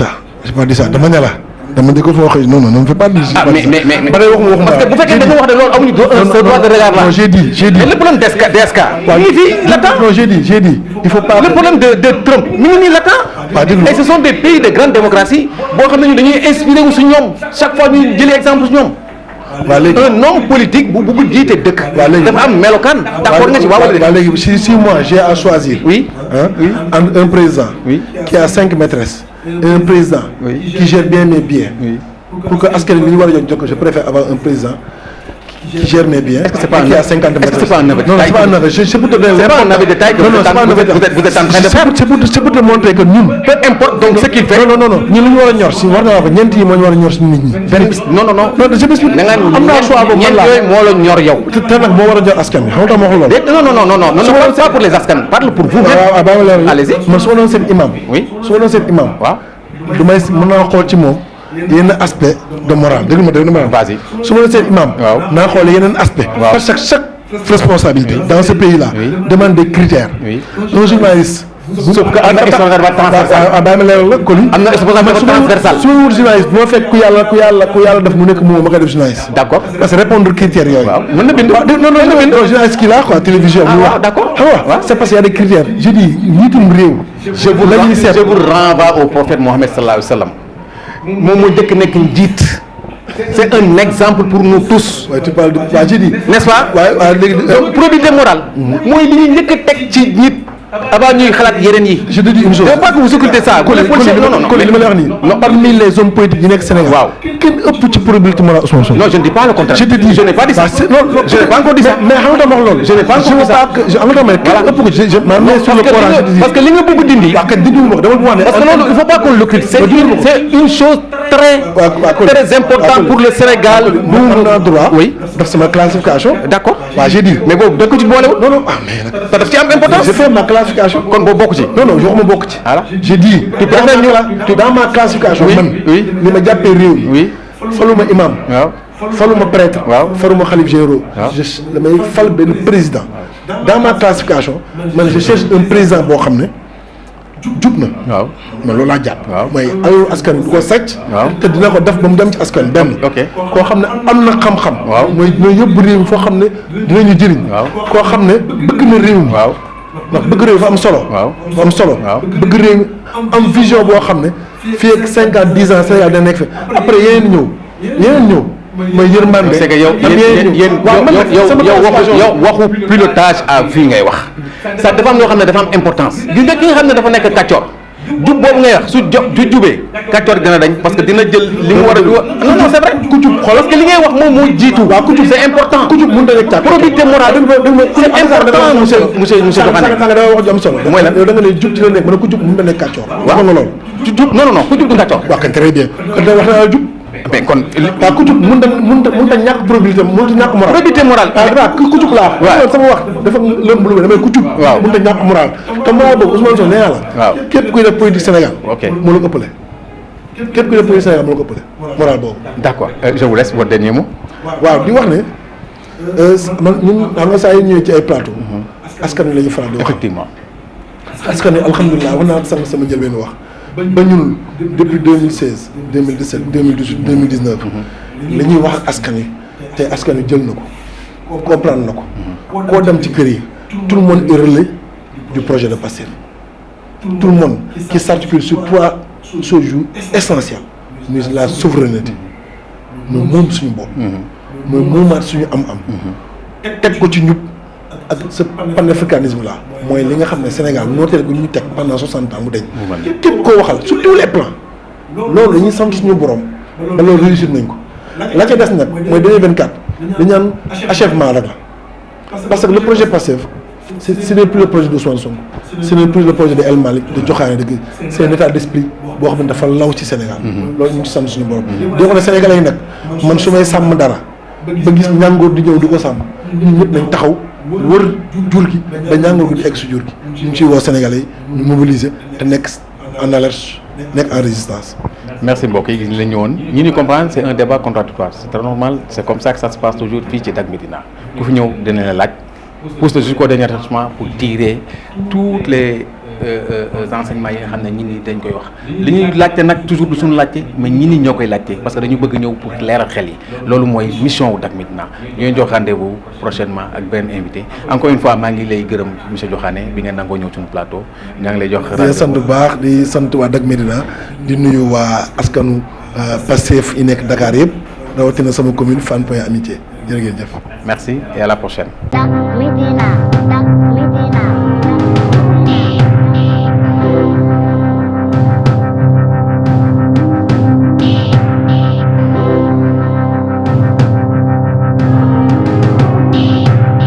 ça dama ne la dama di ko fa waxee non fais pas dire. mais ba tey waxuma parce que bu fekkee da nga wax de loolu amuñu droit de regard là. non j'ai dit mais le problème DSK mi ngi fii l'attend. non j'ai dit il faut pas. le problème de Trump mi ngi nii l'attend. et ce sont des pays de grande démocratie boo xam ne ñu dañuy inspiré wu si ñoom chaque fois ñu jëlee exemple si ñoom. un homme politique bu bëgg jiite dëkk. dafa am melokaan. d'accord nga ci waaw wala léegi si moi j'ai à choisir. oui. entre un président. oui. qui a 5 maîtresses. et un président. qui gère bien mes biens. pour que askan wi li ñu war a jox je préfère avoir un président. qui gère mes biens. Est-ce que c'est pas qui a 50 maîtresses. Est-ce que c'est pas un aveu de taille? Non, c'est pas un aveu. C'est pour te donner. C'est pas un aveu de taille que vous êtes en train de faire. C'est pour te montrer que ñun. peu importe donc ce qu'il fait. non ñun li ñu war a ñor si war naa ko ñeent yi moo ñu war a ñor si nit ñi. non je m'explique. da nga am naa choix boobu ñeent yooyu moo la ñor yow. te nag moo war a ñor askan bi xam nga tax ma wax loolu. non pas pour les askan parle pour vous. waaw allez-y. man su ma doon seen imam. oui su ma doon seen imam. waaw. du may mën naa xool ci moom yenn aspect de morale dégg ma vas-y. su ma doon seen imam. waaw naa xool yeneen aspect. waaw parce que chaque responsabilité dans ce pays là. demande des critères. un journaliste. sauf que am na responsabilité transversale. bàyyi ma leeral la Coly. am na responsabilité transversale. su ma wut journaliste bu ma fekk ku yàlla def mu nekk moom ma koy def journaliste. d'accord parce que répondre critères yooyu. waaw mën na bind. non journaliste kii la quoi télévision. ah d'accord xam nga c'est parce qu'il y a des critères. je dis njiitum réew. je vous renvoie au prophète Mohammed sallallahu alayhi wa sallam. moom moo njëkk nekk njiit. c'est un exemple pour nous tous. waaye tu parles de waa je dis. n'est-ce pas. waaw léegi. donc probité morale. mooy li ñuy njëkk a teg ci nit. avant ñuy xalaat yeneen yi. je te dis une chose. il faut pas que vous occultez ça. Coly li ma lay wax nii. non parmi les hommes politiques yi nekk Sénégal. waaw kenn ëpp ci probité morale Ousmane Sonko. non je ne dis pas le contraire. je te dis je n'ai pas dit ça. non je n'ai pas encore dit ça. mais xam nga dama wax loolu. je n'ai pas encore dit ça. xam nga dama ne kenn ëpp ko ci ma mais sur le Coran je te dis. parce que li nga bëgg dindi. waaw kat dindi wu ma dama wax ne. parce que loolu il faut pas qu'on l'occulte. c'est une chose très importante pour le Sénégal. am naa droit. oui def sama classification. d'accord. waaw j'ai dit. mais boobu da ko ci boolewul. non ah mais nag. te daf ci am importance. j'ai fait ma classification. kon boobu bokk ci. non waxuma bokk ci. voilà j'ai dit. dans ma classification. man ni ma jàppee réew mi. oui faluma imam. waaw faluma prêtre. waaw faluma xalif généraux. waaw damay fal benn président. dans ma classification man je cherche un président boo xam ne jub na. waaw man loolu laa jàpp. waaw mooy alalu askan du ko sàcc. waaw te dina ko def ba mu dem ci askan benn. ok koo xam ne am na xam-xam. waaw mooy yóbbu réew mi foo xam ne dinañu jëriñ. waaw koo xam ne bëgg na réew mi. waaw ndax bëgg réew mi fa am solo. waaw fa am solo. waaw bëgg réew mi am vision boo xam ne fii ak 5 ans 10 ans Sénégal dina nekk fi après yeneen ñëw. mooy yërmande. c'est que yow waxu pilotage à vue ngay wax. ça dafa am loo xam ne dafa am importance. gis nga ki nga xam ne dafa nekk kàccoor. jub boobu ngay wax su jubee kàccoor dina dañ parce que dina jël li mu war a. non c'est vrai ku jub xool parce que li ngay wax moom moo jiitu. waaw ku jub c'est important. ku jub mënut a nekk probité morale c'est important monsieur Diokhané. da wax ju am solo. mooy lan yow da nga ne jub ci la nekk mën na ku jub mënut a nekk kàccoor. waaw nga loolu. jub non ku jub du kàccoor. waaw kay très bien kon wax na jub. mais kon. waaw ku jub mënut a ñàkk probité mënut a ñàkk moral. probité morale. waaw ku jub laa. waaw sama wax dafa lëmb lu damay ku jub. waaw mënut a ñàkk moral te moral boobu Ousmane Sonko nee naa la. waaw képp kuy def politique Sénégal. ok moo la ëppale. képp ku ne police Sénégal moo la ko ëppale moral boobu. d'accord je vous laisse votre dernier mot. waaw di wax ne man ñun xam nga saa yu ñëwee ci ay plateau. askan wi la ñu faral di wax. effectivement. askan wi alhamdulilah wax naa sànq sama njëlbeen wax ba ñun depuis 2016 2017 2018 2019. li ñuy wax ak askan wi tey askan wi jël na ko comprendre na ko. koo dem ci kër yi tout le monde est relais du projet de Pastef. tout le monde qui s'articule sur 3 choses essentielles muy la souveraineté mooy moom suñu bopp. mooy moomaat suñu am-am. teg ko ci ñub ak ce panafricanisme là mooy li nga xam ne Sénégal nooteel gu ñu teg pendant 60 ans mu deñ képp koo waxal sur tous les plans loolu dañuy sant suñu borom ba loolu réussir nañ ko la ca des nag mooy 2024 dañu naan achèvement rek la parce que le projet Pastef ce n'est plus le projet d'Ousmane Sonko ce n'est plus le projet de El Malick de Diokhane dëgg c'est un état d'esprit boo xam ne dafa law ci Sénégal loolu ñu ngi ci sant suñu borom di wax ne Sénégalais yi nag man su may sàmm dara ba gis ñàngoor di ñëw di ko sàmm ñun ñëpp nañ taxaw wër jur gi ba ñàngoor gi di egg si jur gi ñu ngi ciy woo Sénégalais yi ñu mobiliser te nekk en alerte nekk en résistance. merci mbokk yi gis nañu woon ñi ñu comprendre c'est un débat contradictoire c'est très normal c'est comme ça que ça se passe toujours fii ci Dak Médina ku fi ñëw dina la laaj pousse jusqu'au dernier attachement pour tirer toutes les enseignements yi nga xam ne ñi ni dañ koy wax li ñuy laajte nag toujours du suñu laajte mais ñi ni ñoo koy laajte parce que dañu bëgg ñëw pour leeral xel yi loolu mooy mission wu Dak Médina ñooy jox rendez-vous prochainement ak benn invité encore une fois maa ngi lay gërëm monsieur Diokhane bi ngeen nangoo ñëw suñu plateau ñaa ngi lay jox di sant bu baax di sant waa Dak Médina di nuyu waa askanu Pastef yi nekk Dakar yëpp rawatina sama commune Fann Point Amitié jërë ngeen jëf. merci et à la prochaine.